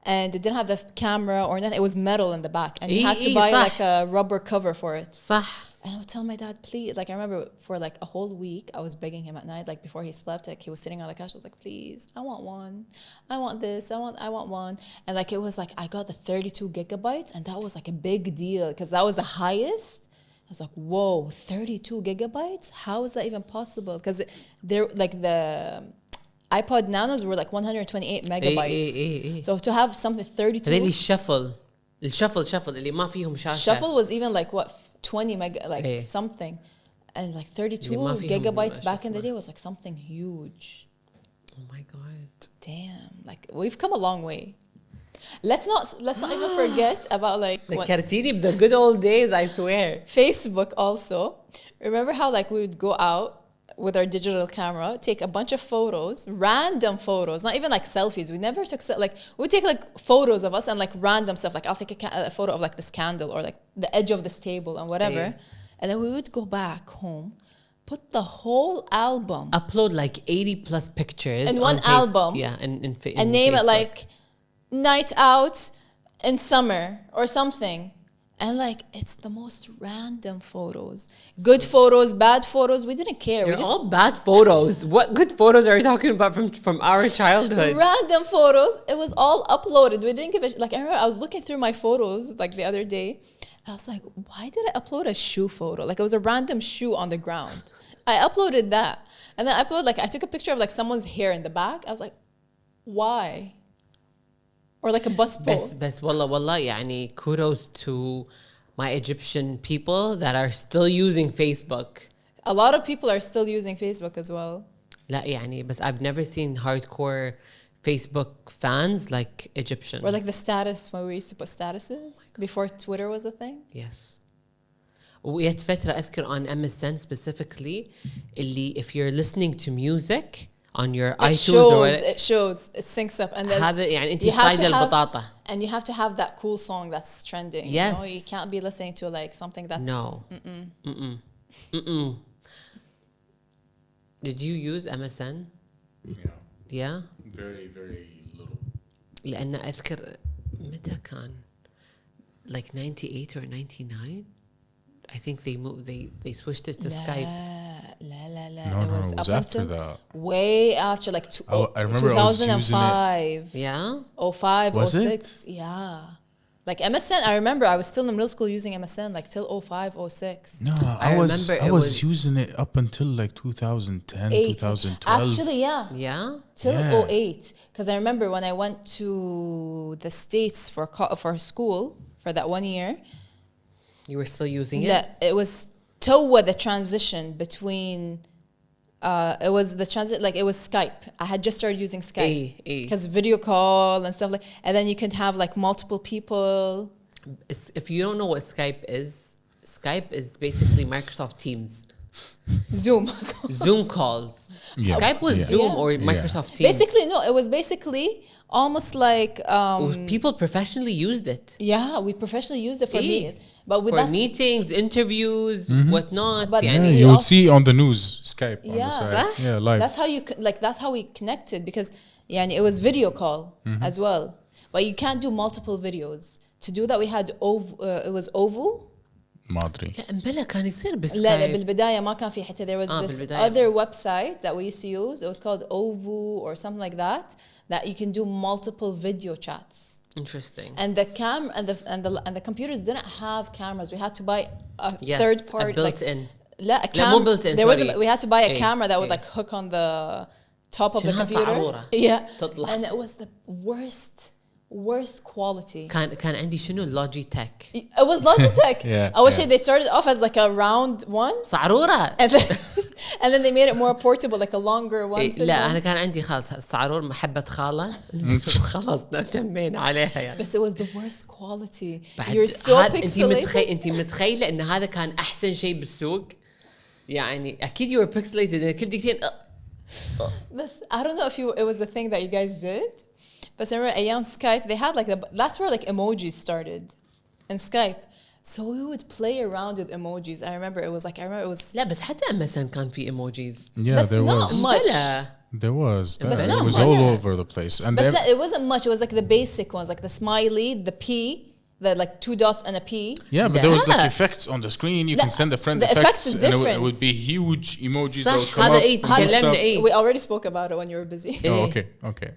and it didn't have the camera or nothing. It was metal in the back, and you had to buy like a rubber cover for it. صح. And I would tell my dad, please. Like I remember for like a whole week, I was begging him at night, like before he slept. Like he was sitting on the couch. I was like, please, I want one. I want this. I want one. And like it was like I got the 32 gigabytes, and that was like a big deal because that was the highest. I was like, whoa, 32 gigabytes? How is that even possible? Because they're like the iPod Nanos were like 128 megabytes. So to have something 32. really الشفل اللي ما فيهم شاشة. Shuffle was even like what 20 mega like something. And like 32 gigabytes back in the day was like something huge. Oh my god. Damn. Like we've come a long way. Let's not even forget about like ذكرتيني the good old days, I swear. Facebook also. Remember how like we would go out with our digital camera, take a bunch of photos, random photos, not even like selfies. We never took like we take like photos of us and like random stuff. Like I'll take a photo of like this candle or like the edge of this table and whatever, and then we would go back home, put the whole album, Upload like 80 plus pictures in one album, yeah, in and name Facebook. it like night out in summer or something. And like it's the most random photos, good photos, bad photos. We didn't care. They're all bad photos. What good photos are you talking about from our childhood? Random photos. It was all uploaded. We didn't give a like. I remember I was looking through my photos like the other day. I was like, why did I upload a shoe photo? Like it was a random shoe on the ground. I uploaded that, and then I uploaded like I took a picture of like someone's hair in the back. I was like, why? Or like a bus pole. بس والله يعني kudos to my Egyptian people that are still using Facebook. A lot of people are still using Facebook as well. لا يعني بس I've never seen hardcore Facebook fans like Egyptians. Or like the status when we used to put statuses before Twitter was a thing. Yes. ويت فترة أذكر on MSN specifically اللي if you're listening to music on your iTunes or it shows it syncs up and then هذا يعني أنت you have صايدة to have البطاطا. and you have to have that cool song that's trending. Yes. You know, you can't be listening to like something that's No. Did you use MSN? Yeah. Very, very little. لأن أذكر متى كان like 98 or 99. I think they moved. They switched it to Skype. لا. No, it was it was up after until that. way after like I remember I was using 2005. Yeah. 05, Was 06. Yeah. Like MSN, I remember I was still in middle school using MSN like till 05, 06. No, I was using it up until like 2010, 2012. Actually, yeah. Yeah. Till 08. Because I remember when I went to the States for school for that 1 year. You were still using it? That it was till the transition between it was the transit like it was Skype. I had just started using Skype because video call and stuff like, and then you can have like multiple people. If you don't know what Skype is basically Microsoft Teams. Zoom calls. Yeah. Skype was Zoom or Microsoft Teams. Basically, no, it was basically almost like people professionally used it. Yeah, we professionally used it for me. But with for meetings, interviews, whatnot. But you would see on the news Skype on the side. Yeah, live. That's how that's how we connected because it was video call as well. But you can't do multiple videos. To do that we had it was OVO. ما أدري. لا مبلا كان يصير بسكايب. لا بالبداية ما كان في حتى there was this other website that we used to use. It was called OVO or something like that you can do multiple video chats. Interesting. And the and the computers didn't have cameras. We had to buy a third party built-in. لا a لا مو built in there was sorry. we had to buy a إيه. camera that would إيه. like hook on the top of the شنها computer. صعرورة. Yeah. تطلع. And it was the worst quality. كان عندي شنو لوجيتك It was Logitech. Yeah, I wish yeah. they started off as like a round one. صعرورة. And then they made it more portable, like a longer one. إيه لا أنا كان عندي خلاص الصعرور محبة خالة وخلاص تمينا عليها يعني. But it was the worst quality. بعد You're so هاد pixelated. أنت متخيلة إن هذا كان أحسن شيء بالسوق يعني أكيد you were pixelated إن كل دقيقتين But I don't know if it was a thing that you guys did. But I remember أيام Skype, they had like that's where like emojis started in Skype. So we would play around with emojis. I remember it was لا بس حتى MSN كان في emojis. Yeah, But there not was. much. بلا. There was. But It not was much. all over the place. And But it wasn't much. It was like the basic ones, like the smiley, the P, the like 2 dots and a P. yeah, but there was like لا. effects on the screen. You can لا. send a friend The effects effects, is and it different. would be huge emojis صح، that would come هذا up. إيه، and do تكلمنا stuff. إيه. We already spoke about it when you were busy. Oh, okay, okay.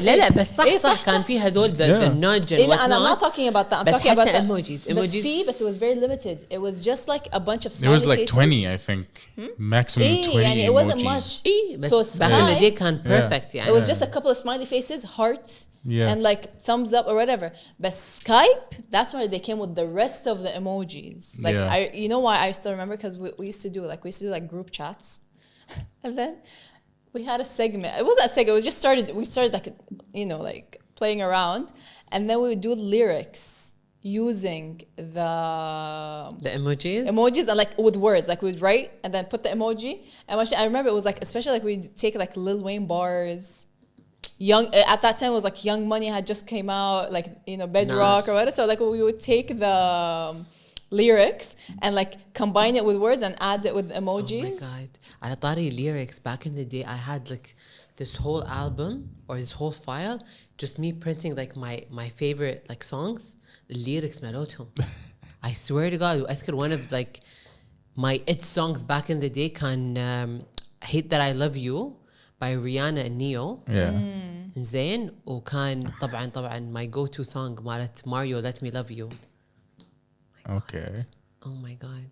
لا بس صح إيه صح صح كان في هذول the Yeah. nudge and إيه لا, I'm not whatnot. talking about that. I'm بس talking about حتى the emojis. بس في but it was very limited. It was just like a bunch of There smiley was like faces. 20, I think, maximum إيه 20 يعني it wasn't emojis. much. إيه بس So back in the Skype- day كان perfect It يعني. was just a couple of smiley faces, hearts, Yeah. and like thumbs up or whatever. But Skype, that's where they came with the rest of the emojis. Like Yeah. you know why I still remember because we used to do like group chats, and then we had a segment. It wasn't a segment. It was just we started like like playing around, and then we would do lyrics using The emojis. emojis and like with words, like we'd write and then put the emoji. And I remember it was like, especially like we'd take like Lil Wayne bars. At that time it was like Young Money had just came out, like Bedrock or whatever. So like we would take the lyrics and like combine it with words and add it with emojis. Oh my god! على طاري lyrics, back in the day I had like this whole album or this whole file, just me printing like my favorite like songs, the lyrics مالتهم. I swear to God, أذكر one of like my it songs back in the day كان Hate That I Love You by Rihanna and Neo. Yeah. زين وكان طبعا my go to song مالت Mario Let Me Love You. Okay. Oh my god.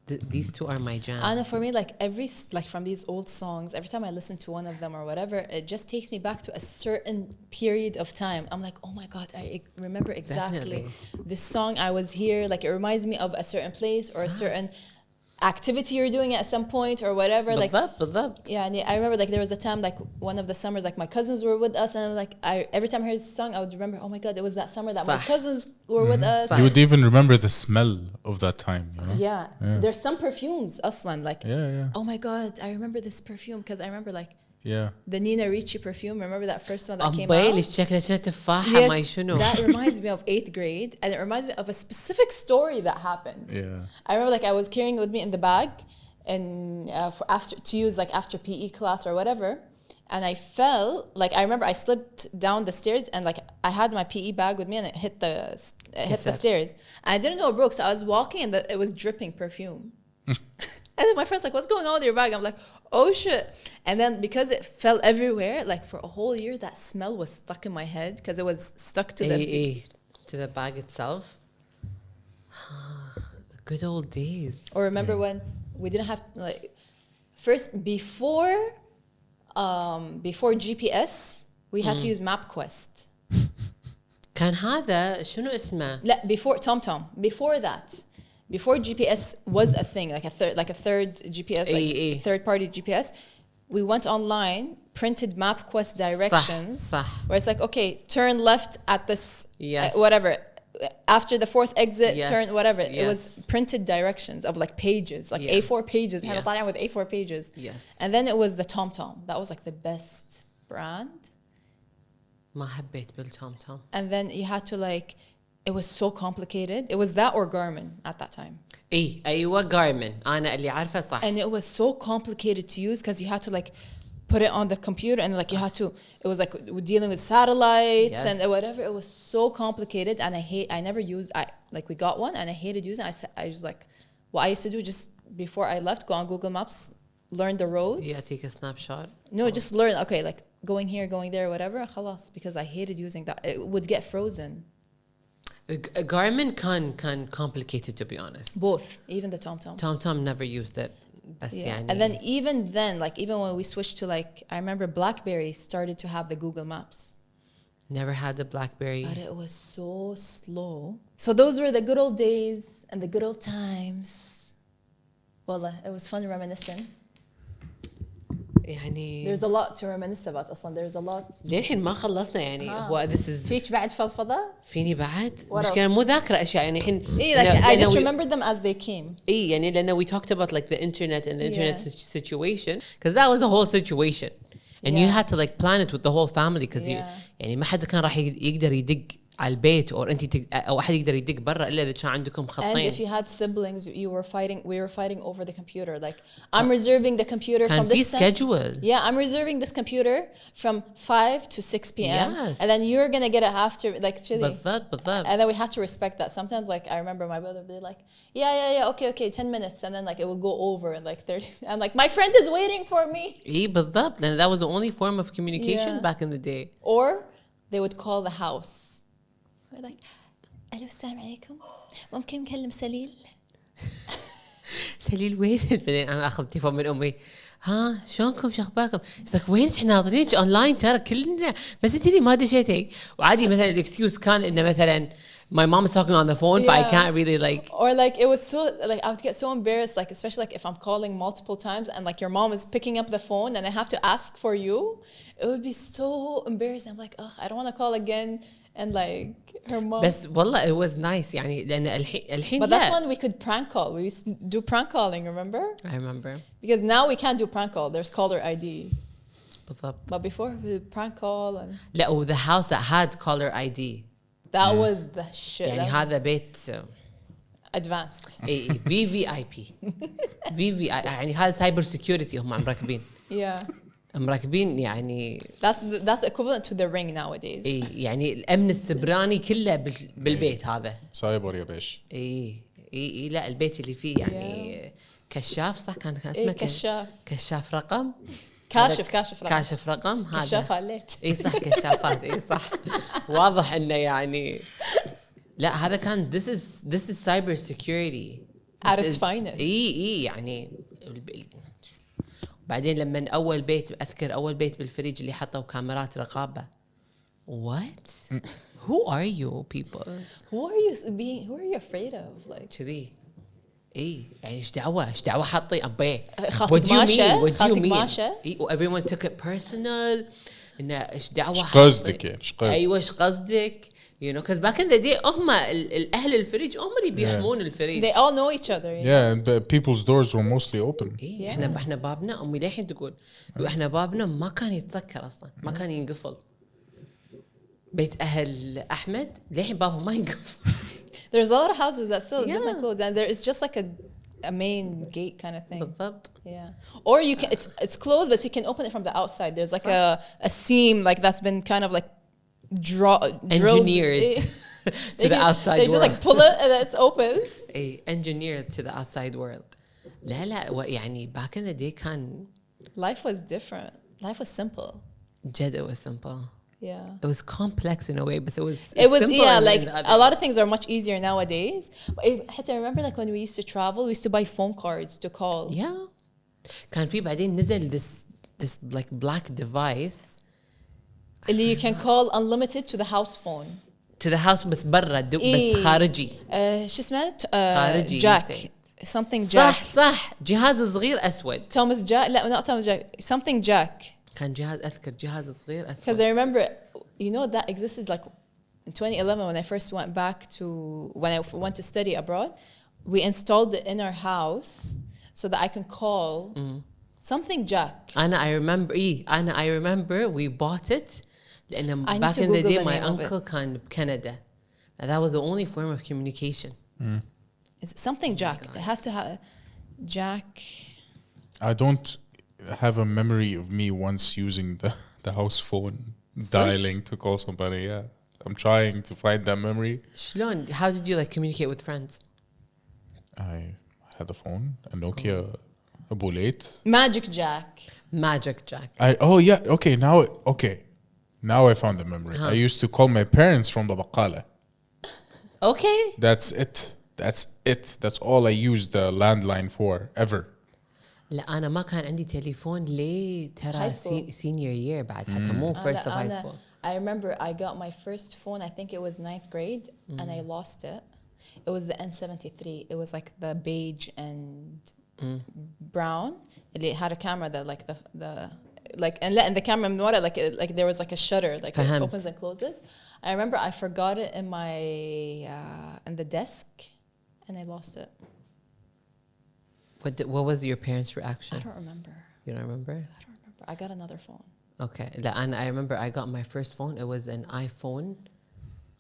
These two are my jam. I know for me, like from these old songs, every time I listen to one of them or whatever, it just takes me back to a certain period of time. I'm like, oh my God, I remember exactly Definitely. this song. I was here. Like it reminds me of a certain place or a certain activity you're doing at some point or whatever. بالضبط. Yeah, I remember like there was a time like one of the summers like my cousins were with us and I'm like every time I heard this song I would remember, oh my God, it was that summer that my صح. cousins were with us. You would even remember the smell of that time, you know? Yeah. There's some perfumes aslan like Yeah. oh my God, I remember this perfume because I remember like Yeah. the Nina Ricci perfume. Remember that first one that came أمبالي out? شكلها تفاحة ما شنو. That reminds me of 8th grade and it reminds me of a specific story that happened. Yeah. I remember like I was carrying it with me in the bag and for after to use like after PE class or whatever, and I fell. Like I remember I slipped down the stairs and like I had my PE bag with me and it hit the stairs. And I didn't know it broke, so I was walking and it was dripping perfume. And then my friend's like, "What's going on with your bag?" I'm like, "Oh shit!" And then because it fell everywhere, like for a whole year, that smell was stuck in my head because it was stuck to to the bag itself. Good old days. Or remember when we didn't have like first before GPS we had to use MapQuest. كان هذا شنو اسمه؟ لا before TomTom. Before that, before GPS was a thing, like a third GPS, like third party GPS, we went online, printed MapQuest directions. صح. Where it's like, okay, turn left at this Yes. whatever. After the 4th exit, Yes. turn whatever. Yes. It was printed directions of like pages, like Yeah. A4 pages. Yeah. Yeah. With A4 pages. Yes. And then it was the TomTom. That was like the best brand. ما حبيت بالتوم توم. And then you had to like, it was so complicated. It was that or Garmin at that time. أيوة Garmin أنا اللي عارفة صح. And it was so complicated to use because you had to like put it on the computer and like you had to, it was like dealing with satellites and whatever. It was so complicated and I never used, like we got one and I hated using it. I was like, what I used to do just before I left, go on Google Maps, learn the roads. Yeah, take a snapshot. No, just learn, okay, like going here, going there, whatever, خلاص, because I hated using that. It would get frozen. Garmin can complicated, to be honest. Both, even the TomTom. TomTom never used it. بس Yeah. يعني And then even when we switched to like, I remember BlackBerry started to have the Google Maps. never had a BlackBerry. But it was so slow. So those were the good old days and the good old times. Wallah, it was fun reminiscing. يعني There's a lot to reminisce about أصلا. There's a lot. للحين ما خلصنا يعني هو this is فيك بعد فضفضة؟ فيني بعد What مشكلة else? مو ذاكرة أشياء يعني الحين Like I just remembered them as they came. يعني لأن we talked about like the internet and the internet Yeah. situation because that was a whole situation and you Yeah. had to like plan it with the whole family because you Yeah. يعني ما حد كان راح يقدر يدق على البيت or أنت أو أحد يقدر يدق برا إلا إذا كان عندكم And خطين. if you had siblings, we were fighting over the computer. Like I'm reserving the computer كان from في this time. schedule. Yeah, I'm reserving this computer from 5 to 6 p.m. Yes. And then you're gonna get it after, like chilly. بالضبط. And then we had to respect that. Sometimes, like I remember my brother would be like, yeah, okay, 10 minutes, and then like it would go over in like 30. I'm like, my friend is waiting for me. إيه بالضبط لأن that was the only form of communication Yeah. back in the day. Or they would call the house. We're like, الو السلام عليكم ممكن نكلم سليل سليل وين؟ بعدين انا اخذ تليفون من امي ها شلونكم شو اخباركم؟ قلت وين احنا ناظرينك اونلاين ترى كلنا بس انت اللي ما دشيتي وعادي مثلا الاكسكيوز كان انه مثلا my mom is talking on the phone so I can't really like or like it was so like I would get so embarrassed like especially like if I'm calling multiple times and like your mom is picking up the phone and I have to ask for you it would be so embarrassing. I'm like ugh I don't want to call again and like her mom بس والله it was nice يعني لأن الحين but that's when we could prank call. We used to do prank calling, remember? I remember Because now we can't do prank call. There's caller ID. بالضبط. But before we did prank call and لا و the house that had caller ID that was the shit. يعني That هذا بيت advanced. اي VVIP يعني هذا سايبر سيكيورتي هم مركبين مركبين يعني That's equivalent to the ring nowadays. اي يعني الامن السبراني كله بالبيت هذا سايبر يا بيش. اي لا البيت اللي فيه يعني كشاف صح كان اسمه كشاف رقم كاشف رقم هذا كشاف عليت اي صح كشافات اي صح واضح انه يعني لا هذا كان this is cyber security at its finest. اي يعني بعدين لما اول بيت بالفريج اللي حطوا كاميرات رقابه what who are you people who are you afraid of like كذي اي يعني ايش دعوه حطي ابي خالتك ماشة اي everyone took it personal انه ايش دعوه ايش قصدك يعني ايش قصدك ايوه ايش قصدك you know because back in the day هم الاهل الفريج هم اللي بيحمون الفريج they all know each other yeah and people's doors were mostly open إيه احنا بابنا امي للحين تقول احنا بابنا ما كان يتسكر اصلا ما كان ينقفل بيت اهل احمد للحين بابهم ما ينقفل there's a lot of houses that still doesn't close and there is just like a main gate kind of thing بالضبط yeah or you can it's closed but you can open it from the outside there's like a seam like that's been kind of like engineered to the outside they world. just like pull it and it opens engineered to the outside world لا يعني back in the day كان life was different life was simple جد it was simple yeah it was complex in a way but it was like a lot of things are much easier nowadays حتى I remember like when we used to travel we used to buy phone cards to call yeah كان في بعدين نزل this like black device اللي you can call unlimited to the house phone to the house بس برا بس خارجي شو اسمه خارجي جاك something jack صح جهاز صغير اسود توماس جاك لا not توماس جاك something jack كان اذكر جهاز صغير اسود because I remember you know that existed like in 2011 when I first went back to when I went to study abroad we installed it in our house so that I can call something jack I remember we bought it لأن back in the day my uncle كان بكندا that was the only form of communication it's something jack it has to have jack I don't have a memory of me once using the house phone dialing to call somebody yeah I'm trying to find that memory شلون how did you like communicate with friends I had a phone a Nokia a bullet magic jack now I found the memory I used to call my parents from the بقالة Okay. That's it. That's all I use the landline for ever. لا أنا ما كان عندي تليفون ليه ترى High school. senior year بعد حتى مو first of high school. I remember I got my first phone, I think it was 9th grade, and I lost it. It was the N73. It was like the beige and brown. It had a camera that like the like and the camera من ورا like there was like a shutter like فهمت. it opens and closes. I remember I forgot it in my in the desk and I lost it. What was your parents' reaction? I don't remember. You don't remember? I don't remember. I got another phone. Okay. لا أنا I remember I got my first phone. It was an iPhone.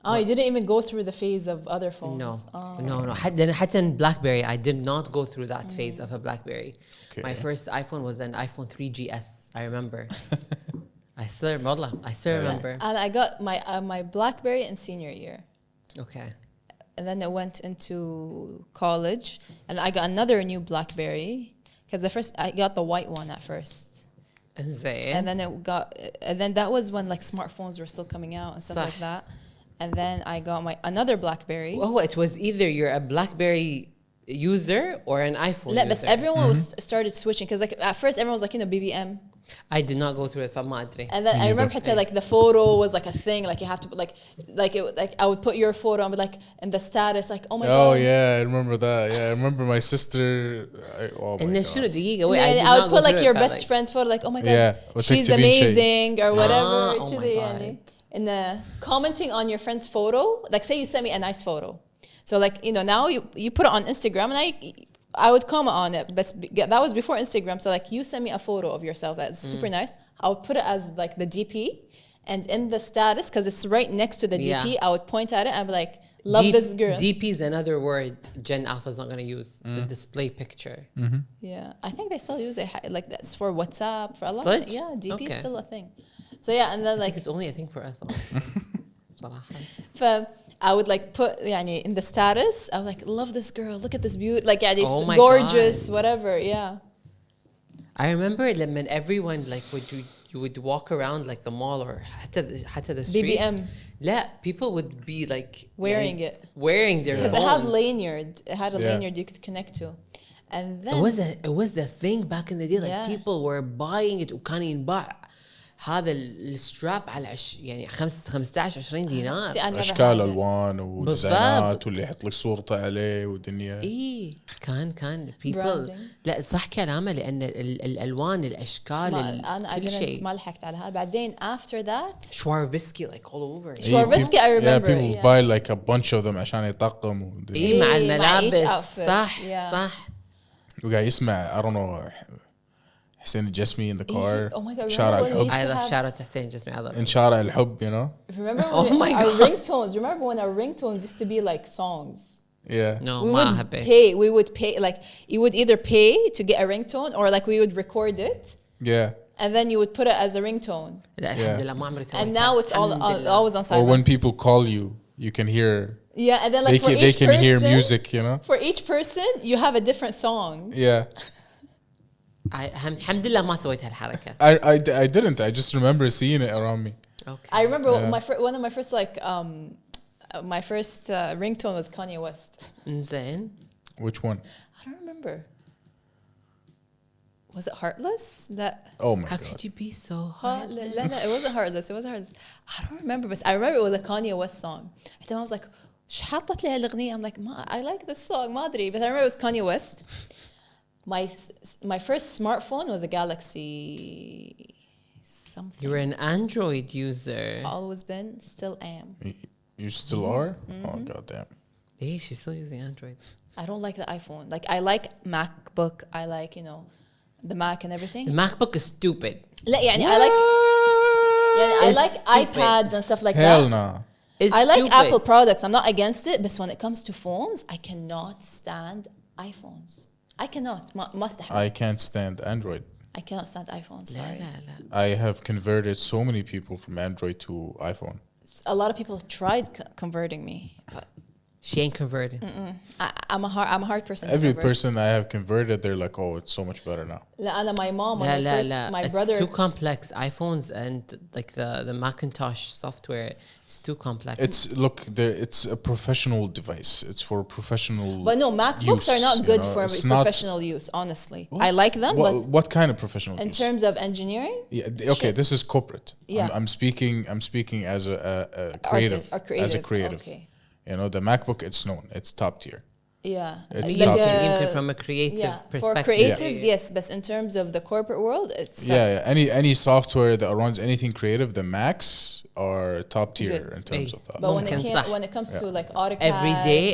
Oh, you didn't even go through the phase of other phones. No. Oh. No. حتى in BlackBerry I did not go through that phase of a BlackBerry. Okay. My first iPhone was an iPhone 3GS. I remember. I still remember. And I got my BlackBerry in senior year. Okay. And then I went into college and I got another new BlackBerry because I got the white one at first. زين. And then that was when like smartphones were still coming out and stuff صح. like that. And then I got another BlackBerry. Oh, it was either you're a BlackBerry user or an iPhone لا user. بس everyone was started switching because like at first everyone was like BBM. I did not go through it فما أدري. And then I remember حتى like the photo was like a thing like you have to like I would put your photo and be like in the status like oh my Oh god. yeah, I remember that. Yeah, I remember my sister. Oh my إنه god. شنو دقيقة wait, Yeah, I I did would not put go like through your it, best friend's photo like oh my god Yeah, she's وتكتبين شيء. amazing or whatever oh كذي my يعني in commenting on your friend's photo like say you sent me a nice photo so like you know now you put it on Instagram and I would comment on it but that was before Instagram so like you send me a photo of yourself that's super nice I would put it as like the DP and in the status because it's right next to the DP Yeah. I would point at it and be like love this girl DP is another word Gen Alpha is not going to use. The display picture. yeah I think they still use it like that's for WhatsApp for a lot Such? yeah DP is Okay. still a thing so yeah and then Like like it's only a thing for us. صراحة I would like put يعني in the status I would like love this girl look at this beauty like yeah Oh my gorgeous God. whatever yeah I remember when everyone like you would walk around like the mall or حتى the streets. BBM لا, people would be like wearing يعني, it wearing their because phones. it had lanyard it had a Yeah. lanyard you could connect to and then It was the thing back in the day like Yeah. people were buying it وكان ينباع هذا الستراب على يعني 15 20 دينار. See, I never اشكال had it. الوان وديزاينات واللي يحط لك صورته عليه ودنيا. ايه كان people Branding. لا صح كلامه لان الالوان الاشكال أنا كل شيء ما لحقت على هذا بعدين after that شوارفسكي like all over. Swarovski I remember Yeah, people buy like a bunch of them عشان يطقم ودنيا. ايه مع إيه، مع each الملابس outfit. صح Yeah. صح. وقاعد يسمع I don't know حسين الجسمي in the car. Oh my God, شارع remember when we الحب. I used to love have- shout out to Hussein just I love in شارع الحب, you know. remember Oh when my our God. ringtones remember when our ringtones used to be like songs Yeah. no we ما would أحبه. we would pay like you would either pay to get a ringtone or like we would record it Yeah. and then you would put it as a ringtone لا الحمد لله ما عمري and سويتها. now it's all الحمد لله. always on Or silent when people call you, you can hear. yeah and then like for They each can person hear music, you know. for each person you have a different song Yeah. الحمد لله ما سويت هالحركة. I didn't. I just remember seeing it around me. Okay. I remember Yeah. one of my first like my first ringtone was Kanye West زين. Which one? I don't remember was it Heartless that Oh my How god. could you be so لا hard? لا it wasn't Heartless I don't remember but I remember it was a Kanye West song حتى I was like شو حاطت لي هالأغنية I'm like I like this song ما أدري but I remember it was Kanye West my first smartphone was a Galaxy something You were an Android user. always been still am You still are? Oh god damn. Hey, she's still using Android. I don't like the iPhone like I like MacBook I like you know the Mac and everything The MacBook is stupid. لا يعني I like I It's like stupid. iPads and stuff like Hell that no. It's I like stupid. Apple products. I'm not against it, but when it comes to phones, I cannot stand iPhones. I cannot. Must have. I can't stand Android. I cannot stand iPhones. لا Sorry. لا لا. I have converted so many people from Android to iPhone. A lot of people tried converting me, but She ain't converted. I'm a hard person. to Every convert. person I have converted, they're like, oh, it's so much better now. لا أنا my mom when لا I لا first لا. my It's brother too complex. iPhones and like the Macintosh software is too complex. It's a professional device. It's for professional. but no MacBooks use, are not you good know? for It's not- professional use honestly. I like them but What kind of professional in use? terms of engineering Okay, this is corporate. Yeah. I'm speaking as a creative, as a creative. okay. You know, the MacBook, it's known, it's top tier. Yeah It's like, top tier. يمكن from a creative for perspective. creatives yes but in terms of the corporate world it's Any software that runs anything creative, the Macs are top tier Good. in terms إيه. of that. but ممكن صح. when it comes to like AutoCAD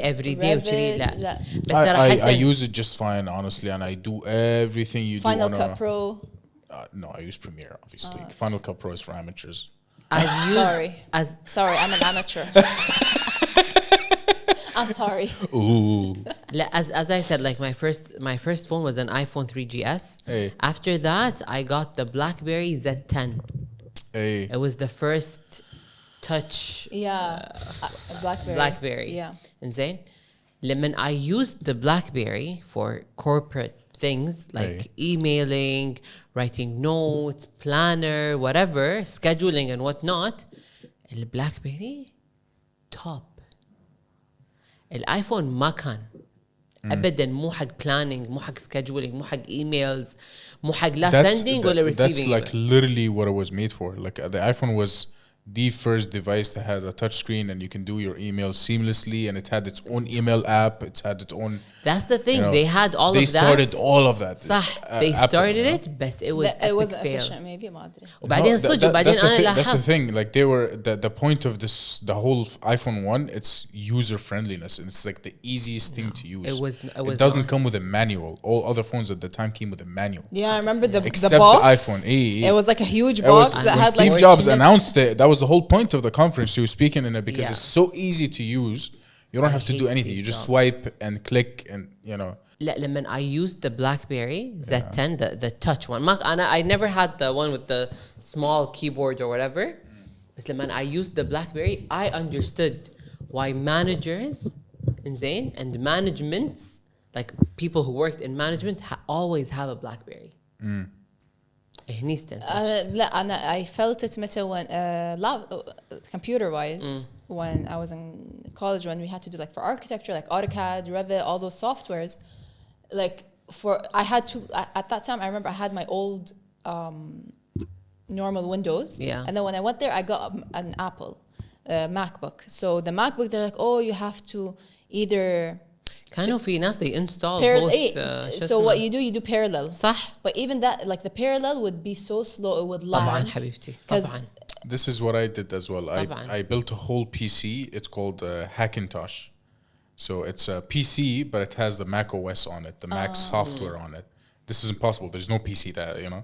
every day وكذي لا. لا. بس I صراحة use it just fine, honestly, and I do everything you Final do on Cut Pro no, I use Premiere, obviously. Final Cut Pro is for amateurs. I've used as sorry I'm an amateur I'm sorry Ooh. as I said, like my first phone was an iPhone 3GS. Hey. After that, I got the BlackBerry Z10. Hey. It was the first touch BlackBerry. yeah Insane. When I used the BlackBerry for corporate things like emailing, writing notes, planner, whatever, scheduling and whatnot, the BlackBerry top. الايفون ما كان ابدا مو حق planning مو حق scheduling مو حق emails مو حق لا sending ولا receiving. That's like literally what it was made for. Like the iPhone was the first device that had a touch screen and you can do your emails seamlessly, and it had its own email app, it had its own. That's the thing, You know, they had all of that. They started all of that. صح. They Apple, started you know? it بس it was it epic wasn't fail. efficient maybe ما أدري وبعدين No, صدق وبعدين أنا that's the لاحظت thing. Like they were the point of the whole iPhone 1. It's user friendliness, and it's like the easiest thing to use. It doesn't not. come with a manual. All other phones at the time came with a manual. yeah I remember the Except box the iPhone. it was like a huge It was box that when had Steve like Jobs announced it. That was the whole point of the conference. He was speaking in it because Yeah. it's so easy to use. You don't I have to do hate anything. Steve You just Jobs. swipe and click, and you know. لا لما I used the BlackBerry Z10 the touch one ما I never had the one with the small keyboard or whatever بس لما I used the BlackBerry I understood why managers insane and managements like people who worked in management always have a BlackBerry. هني استنتجت. لا أنا I felt it متى when computer wise when I was in college when we had to do like for architecture like AutoCAD, Revit, all those softwares like I had to at that time I remember I had my old normal Windows Yeah. and then when I went there I got an Apple MacBook so the MacBook they're like oh you have to either كانوا في ناس they install parallel both so what you do parallel صح. but even that like the parallel would be so slow it would lag طبعا حبيبتي 'cause طبعا. This is what I did as well. طبعاً. I built a whole PC. It's called Hackintosh. So it's a PC, but it has the Mac OS on it, the Mac software on it. This is impossible. There's no PC that, you know.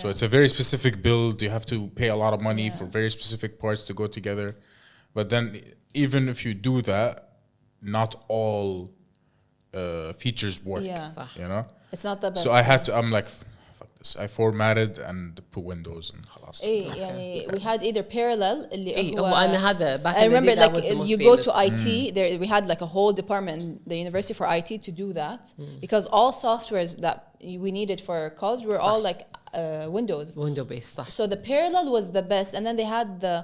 So Yeah. it's a very specific build. You have to pay a lot of money for very specific parts to go together. But then even if you do that, not all features work. Yeah. صح. You know. it's not the best So I had to. I'm like, fuck this. I formatted and put Windows and خلاص. ايه يعني we had either parallel اللي إيه هو هو أنا هذا back I in the remember day that like was the most you go famous. to IT there we had like a whole department in the university for IT to do that because all softwares that we needed for college were all like Windows window based صح. so the parallel was the best and then they had the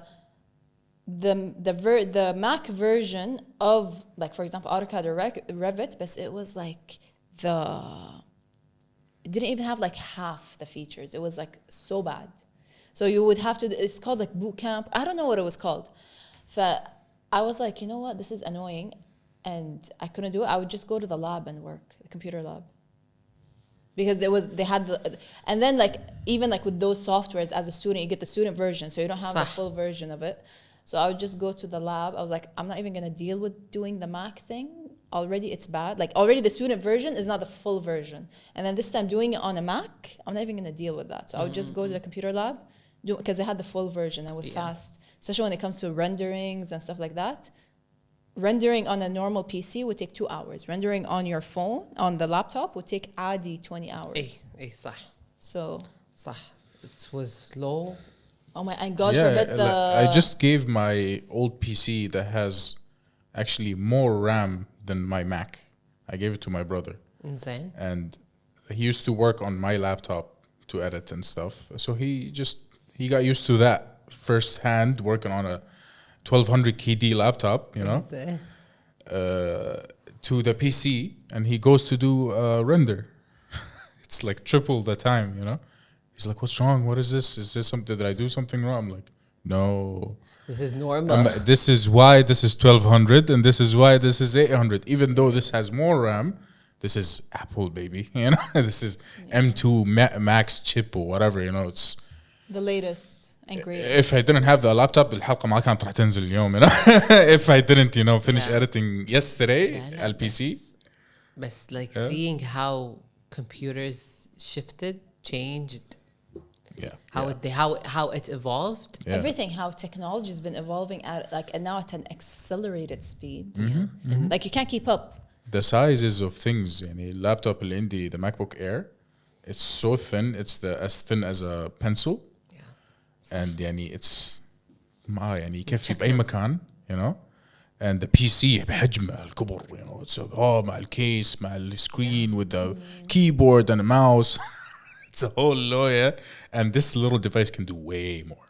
Mac version of like for example AutoCAD or Revit but it was like it didn't even have like half the features it was like so bad so you would have to it's called like boot camp I don't know what it was called so I was like you know what this is annoying and I couldn't do it I would just go to the lab and work the computer lab because they had and then like even like with those softwares as a student you get the student version so you don't have the صح. full version of it so I would just go to the lab I was like I'm not even going to deal with doing the Mac thing already it's bad like already the student version is not the full version and then this time doing it on a Mac I'm not even going to deal with that so I would just go to the computer lab because they had the full version it was fast especially when it comes to renderings and stuff like that rendering on a normal PC would take 2 hours rendering on your phone on the laptop would take عادي 20 hours إيه صح so صح. It was slow. oh my and God forbid like, I just gave my old PC that has actually more RAM than my Mac. I gave it to my brother. Insane. And he used to work on my laptop to edit and stuff. So he got used to that firsthand, working on a 1200 KD laptop, you know, Insane. to the PC, and he goes to do render. It's like triple the time, you know. He's like, "What's wrong? What is this? Is there something? Did I do something wrong?" I'm like, "No. This is normal. This is why this is 1200, and this is why this is 800. Even though this has more RAM, this is Apple, baby. You know, this is M2 Max chip or whatever. You know, it's The latest and greatest. if I didn't have the laptop, الحلقة ما كانت راح تنزل اليوم. You know, if I didn't, you know, finish Yeah. editing yesterday, لا، LPC. But like Yeah. seeing how computers shifted, changed, Yeah. how it evolved. Yeah. Everything, how technology has been evolving at like, and now at an accelerated speed. Mm-hmm. Like you can't keep up. The sizes of things. يعني اللابتوب اللي عندي, the MacBook Air, it's so thin. It's as thin as a pencil. Yeah. And يعني it's ما يعني يكفي بأي مكان, you know. And the PC بحجمه الكبر, you know, it's مع الكيس, مع السcreen with the keyboard and a mouse. It's a whole lawyer, and this little device can do way more,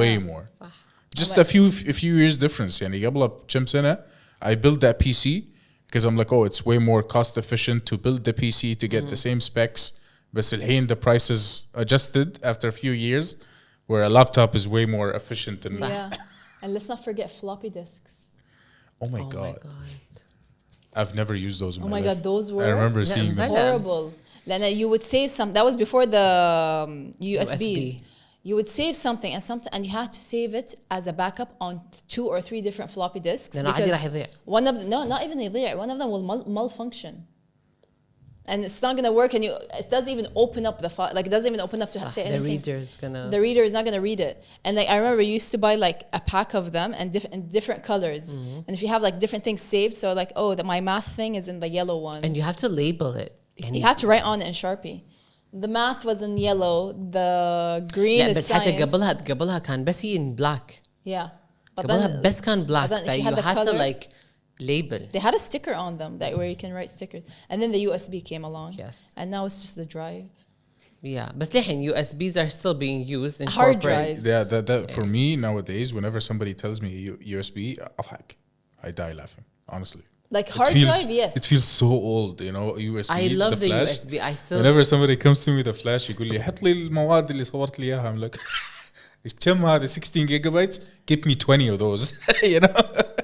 way more. صح. Just a few years difference. يعني قبل كم سنة I built that PC because I'm like, oh, it's way more cost efficient to build the PC to get the same specs. بس الحين the prices adjusted after a few years, where a laptop is way more efficient. And Yeah. And let's not forget floppy disks. oh my Oh god, my god. I've never used those in Oh my my life. God, those were I remember Yeah, seeing them. but- horrible. Lana, you would save some. That was before the USBs. USB. You would save something and you had to save it as a backup on 2 or 3 different floppy disks. لأنه عادي because راح يضيع. one of them, no, not even يضيع. One of them will malfunction. And it's not gonna work, and it doesn't even open up the file. Like it doesn't even open up to say The anything. reader's gonna. The reader is not gonna read it. And like I remember, you used to buy like a pack of them and in different colors. And if you have like different things saved, so like, oh, my math thing is in the yellow one. And you have to label it. You had to write on it in Sharpie. The math was in yellow. The green لا is بس حتى science. قبلها كان بس in black. Yeah. But قبلها then بس كان black. but then if that you you had the had to color- like label. they had a sticker on them that where you can write stickers. And then the USB came along. Yes. And now it's just the drive. Yeah. بس لحين USBs are still being used in Hard corporate. drives. Yeah, that for me nowadays, whenever somebody tells me USB, أضحك. I die laughing, honestly. Like hard drive, yes. It feels so old, you know. USB. I love the flash. USB. I still. Whenever somebody comes to me with a flash, يقول لي حط لي المواد اللي صورت لي إياها. I'm like, كم هذا 16 gigabytes? Give me 20 of those. You know.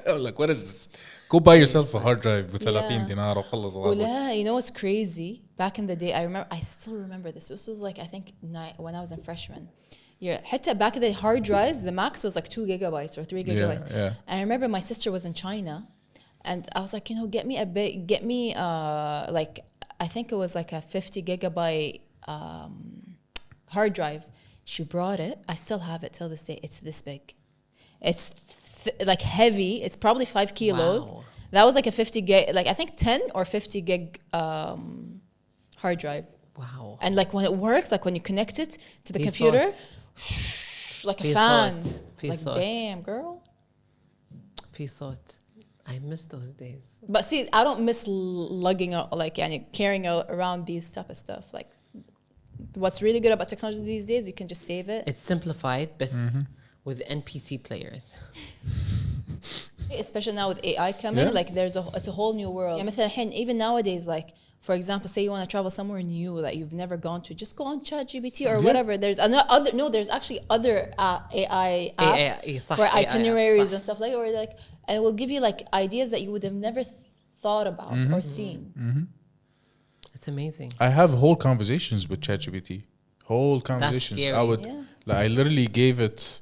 I'm like, what is this? Go buy yourself a hard drive ب 30 دينار وخلص راسك. ولا, you know what's crazy? Back in the day, I still remember this. This was like, I think, when I was a freshman. Yeah, حتى back in the hard drives, the max was like 2 gigabytes or 3 gigabytes. yeah. And I remember my sister was in China, and I was like, you know, get me like, I think it was like a 50 gigabyte hard drive. She brought it. I still have it till this day. It's this big. It's like heavy. It's probably 5 kilos. Wow. That was like a 50 gig, like I think 10 or 50 gig hard drive. Wow. And like when it works, like when you connect it to the Peace computer, out. like a Peace fan. out. It's Peace like, out. damn, girl. في صوت. I miss those days. But see, I don't miss lugging out, like, يعني, carrying around these type of stuff. Like, what's really good about technology these days, you can just save it. It's simplified, but with NPC players. Especially now with AI coming, Yeah. like it's a whole new world. يعني مثلا الحين, even nowadays, like, for example, say you want to travel somewhere new that you've never gone to, just go on ChatGPT or whatever. There's there's actually other AI apps صح, for AI itineraries صح. and stuff like that, where like, and it will give you like ideas that you would have never thought about or seen. It's amazing. I have whole conversations with ChatGPT. Whole conversations. scary. I would, Yeah. like, I literally gave it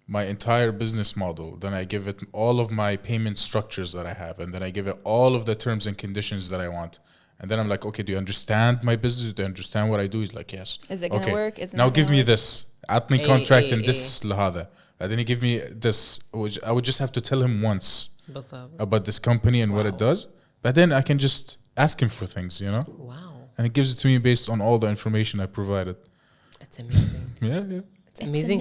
my entire business model. Then I give it all of my payment structures that I have, and then I give it all of the terms and conditions that I want. And then I'm like, okay, do you understand my business? Do you understand what I do? He's like, yes. Is it gonna work? Is it now not give gonna me work? this. عطني إيه, contract إيه, in this لهذا. And then he give me this. I would just have to tell him once بالضبط. about this company and what it does. But then I can just ask him for things, you know? Wow. And it gives it to me based on all the information I provided. It's amazing. Yeah, yeah. It's amazing,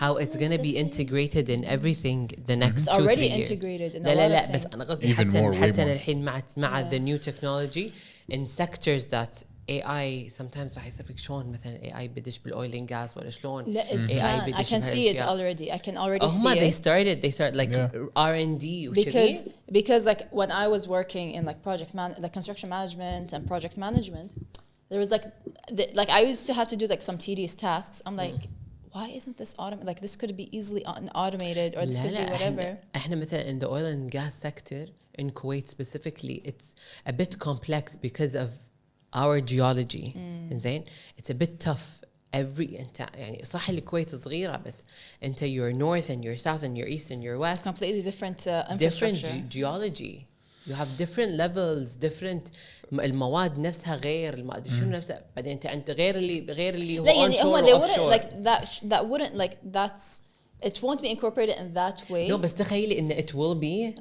how it's gonna be integrated in everything the next 2-3 already years. integrated in a لا lot لا of لا بس things. أنا قصدي Even more, way حتى more. الحين مع the new technology in sectors that AI sometimes راح يصير فيك شلون مثلا AI بدش بالoil and gas ولا شلون لا, it AI can. I بدش can see it بهالأشياء. already. I can already see هما it. they started like Yeah. R&D because like when I was working in like like construction management and project management, there was like I used to have to do like some tedious tasks. I'm like, why isn't this automated? Like this could be easily automated, or this could be whatever. احنا مثلا in the oil and gas sector in Kuwait specifically, it's a bit complex because of our geology. زين it's a bit tough. انت يعني صح الكويت صغيرة بس انت your north and your south and your east and your west Completely different different infrastructure. geology. You have different levels, different المواد نفسها غير ما ادري شنو نفسها بعدين انت غير اللي هو لا يعني onshore they و wouldn't offshore. like that wouldn't like that's it won't be incorporated in that way. No, بس تخيلي إن it will be.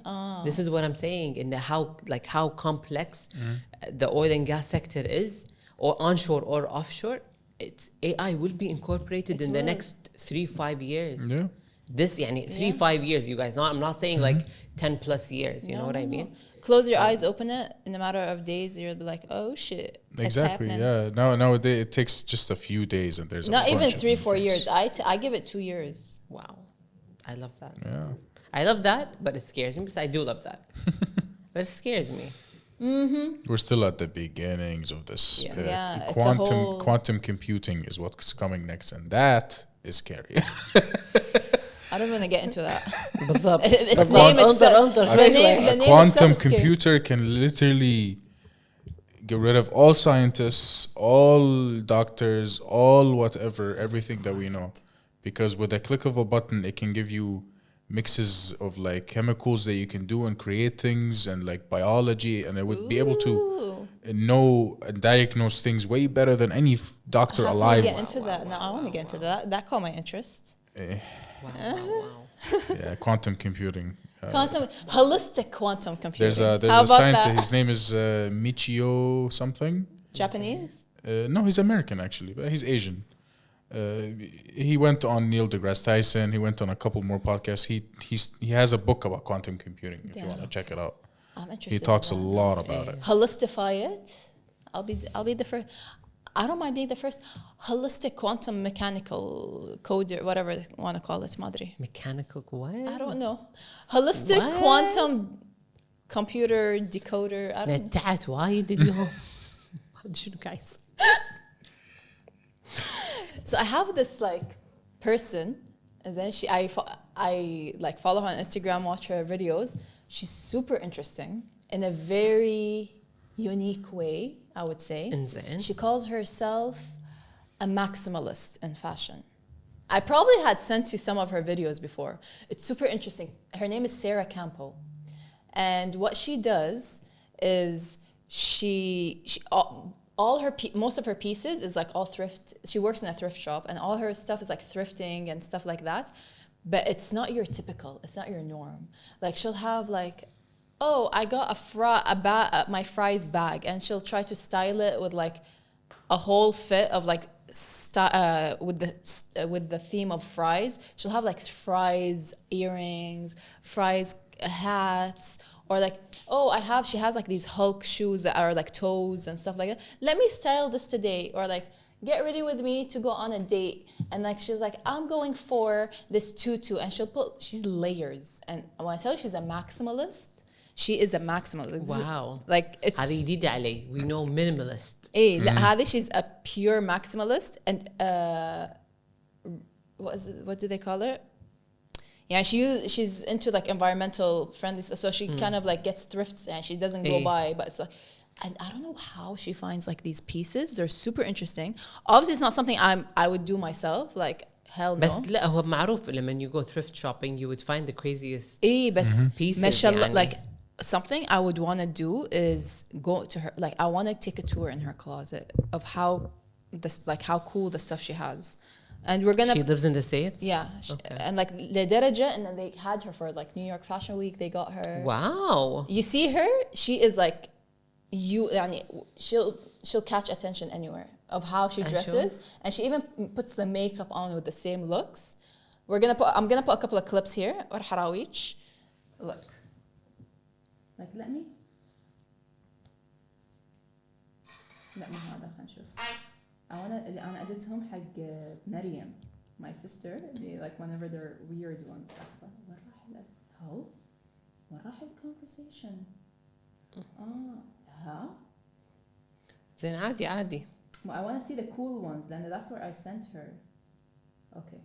This is what I'm saying. In how complex the oil and gas sector is, or onshore or offshore, AI will be incorporated in the next 3-5 years. Yeah. This يعني 3-5 years, you guys. I'm not saying like 10+ years. You know what I mean? Close your eyes, open it. In a matter of days, you'll be like, oh shit. Exactly. It's happening. Yeah. Nowadays it takes just a few days, and there's Not a even bunch of 3-4 new years. things. I give it 2 years. Wow, I love that. Yeah. I love that, but it scares me because I do love that. But it scares me. We're still at the beginnings of this. Yes. Yeah, it's a whole- quantum computing is what's coming next, and that is scary. I don't want to get into that. بالضبط. Its name itself. انطر The name A quantum itself is scary. computer can literally get rid of all scientists, all doctors, all whatever, everything that we know. Because with a click of a button, it can give you mixes of like chemicals that you can do and create things and like biology, and it would be able to know and diagnose things way better than any doctor How can we alive. get into that? No, I want to get into that. That caught my interest. Wow. Yeah, quantum computing. Holistic quantum computing. There's How a about scientist. that? His name is Michio something. Japanese? No, he's American actually, but he's Asian. He went on Neil deGrasse Tyson. He went on a couple more podcasts. He has a book about quantum computing. If you want to check it out, I'm interested. he talks in a that. lot about it. Holistify it. I'll be the first. I don't mind being the first. Holistic quantum mechanical coder, whatever you want to call it, madri. Mechanical what? I don't know. Holistic What? quantum computer decoder. I don't know. نتعت وايد اليوم. شنو guys? So I have this like person, and then I like follow her on Instagram, watch her videos. She's super interesting in a very unique way, I would say. إنزين. She calls herself a maximalist in fashion. I probably had sent you some of her videos before. It's super interesting. Her name is SARA CAMPO. And what she does is all her most of her pieces is like all thrift. She works in a thrift shop, and all her stuff is like thrifting and stuff like that. But it's not your typical. It's not your norm. Like she'll have like, oh, I got my fries bag, and she'll try to style it with like a whole fit of like with the theme of fries. She'll have like fries earrings, fries hats, or like, oh, she has like these Hulk shoes that are like toes and stuff like that. Let me style this today. Or like, get ready with me to go on a date. And like, she's like, I'm going for this tutu. And she's layers. And when I tell you she's a maximalist, she is a maximalist. Wow. Like, it's... هذه جديدة علي. We know minimalist. إيه لا هذه she's a pure maximalist. And what do they call her? Yeah, she's into like environmental friendly stuff, so she kind of like gets thrifts and she doesn't go by, but it's like, and I don't know how she finds like these pieces. They're super interesting. Obviously, it's not something I would do myself. Like hell no. بس لا هو معروف لما you go thrift shopping you would find the craziest إيه بس pieces ما شاء الله يعني. like something I would want to do is go to her, like I want to take a tour in her closet of how cool the stuff she has. And we're gonna. She lives in the States? Yeah. Okay. And like لدرجة, and then they had her for like New York Fashion Week. They got her. Wow. You see her, she is like, يعني she'll catch attention anywhere of how she dresses, and she even puts the makeup on with the same looks. I'm gonna put a couple of clips here. Or حراويج. Look. Like let me هذا خلينا نشوف. أنا أدزهم حق مريم my sister. They like whenever they're weird ones. وين راح الconversation؟ ها؟ زين عادي. Well, I want to see the cool ones. Then that's where I sent her. Okay.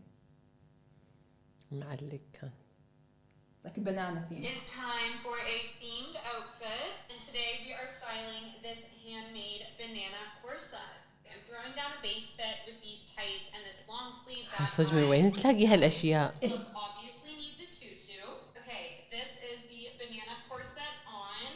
معلق كان. Like a banana theme. It's time for a themed outfit, and today we are styling this handmade banana corset. I'm throwing down a base fit with these tights and this long sleeve that صدق من وين تلاقي هالاشياء؟ this look obviously needs a tutu. Okay, this is the banana corset on,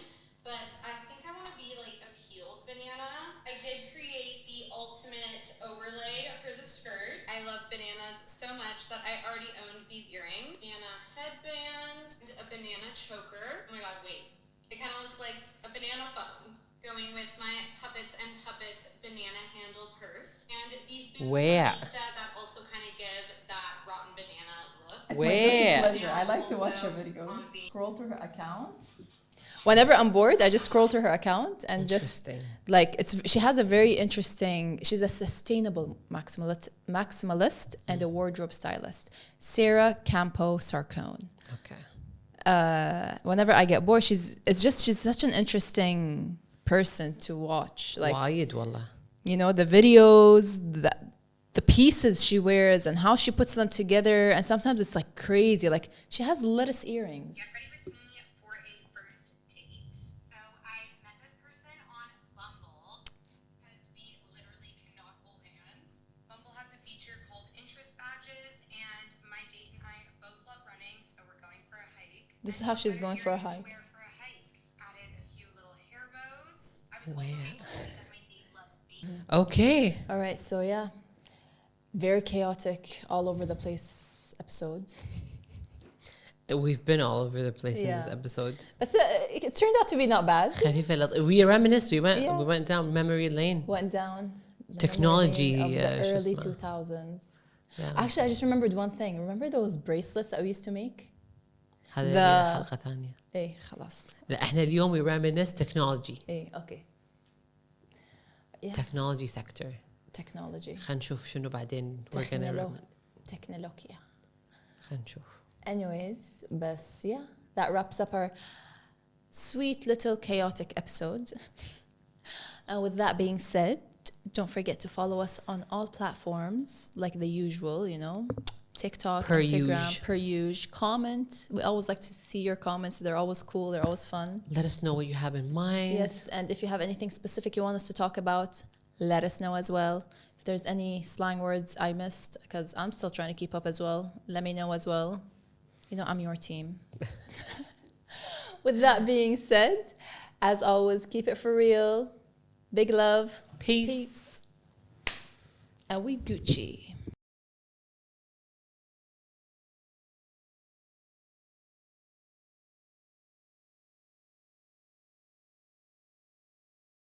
but I think I want to be like a peeled banana. I did create the ultimate overlay for the skirt. I love bananas so much that I already owned these earrings. Banana headband, and a banana choker. Oh my god, wait. It kind of looks like a banana phone. Going with my Puppets and Puppets banana handle purse. And these boots Where? from Insta that also kind of give that rotten banana look. It's Where? my guilty pleasure. I like to watch her Also videos. on the- Scroll through her account. Whenever I'm bored, I just scroll through her account and just Interesting. like she has a very interesting. She's a sustainable maximalist and a wardrobe stylist. SARA CAMPO Sarcone. Okay. Whenever I get bored, she's such an interesting person to watch. Like وايد والله. you know, the videos, the pieces she wears and how she puts them together, and sometimes it's like crazy. Like she has lettuce earrings. Get ready with me for a first date. So I met this person on Bumble because we literally cannot hold hands. Bumble has a feature called interest badges, and my date and I both love running, so we're going for a hike. This is how she's going for a hike. Wear for a hike. Added a few little hair bows. I was also Where? able to see that my date loves baking. Okay. All right, so yeah, very chaotic, all over the place episode. We've been all over the place in this Yeah. episode. But it turned out to be not bad. خفيفة we reminisced. Yeah. We went down memory lane. Went down the Technology, memory lane of the شو early اسمه. 2000s. Yeah. Actually, I just remembered one thing. Remember those bracelets that we used to make? هذا حلقة ثانية. ايه خلاص. لا احنا اليوم we reminisce technology. ايه okay. Yeah, Technology sector. technology. خلينا نشوف شنو بعدين. We're gonna Technologia. خلينا نشوف. Anyways, but yeah, that wraps up our sweet little chaotic episode. And with that being said, don't forget to follow us on all platforms, like the usual, you know, TikTok, Per Instagram, usual. per usual. Comment. We always like to see your comments. They're always cool. They're always fun. Let us know what you have in mind. Yes, and if you have anything specific you want us to talk about, let us know as well. If there's any slang words I missed, because I'm still trying to keep up as well, let me know as well. You know, I'm your team. With that being said, as always, keep it for real. Big love. Peace. And we Gucci.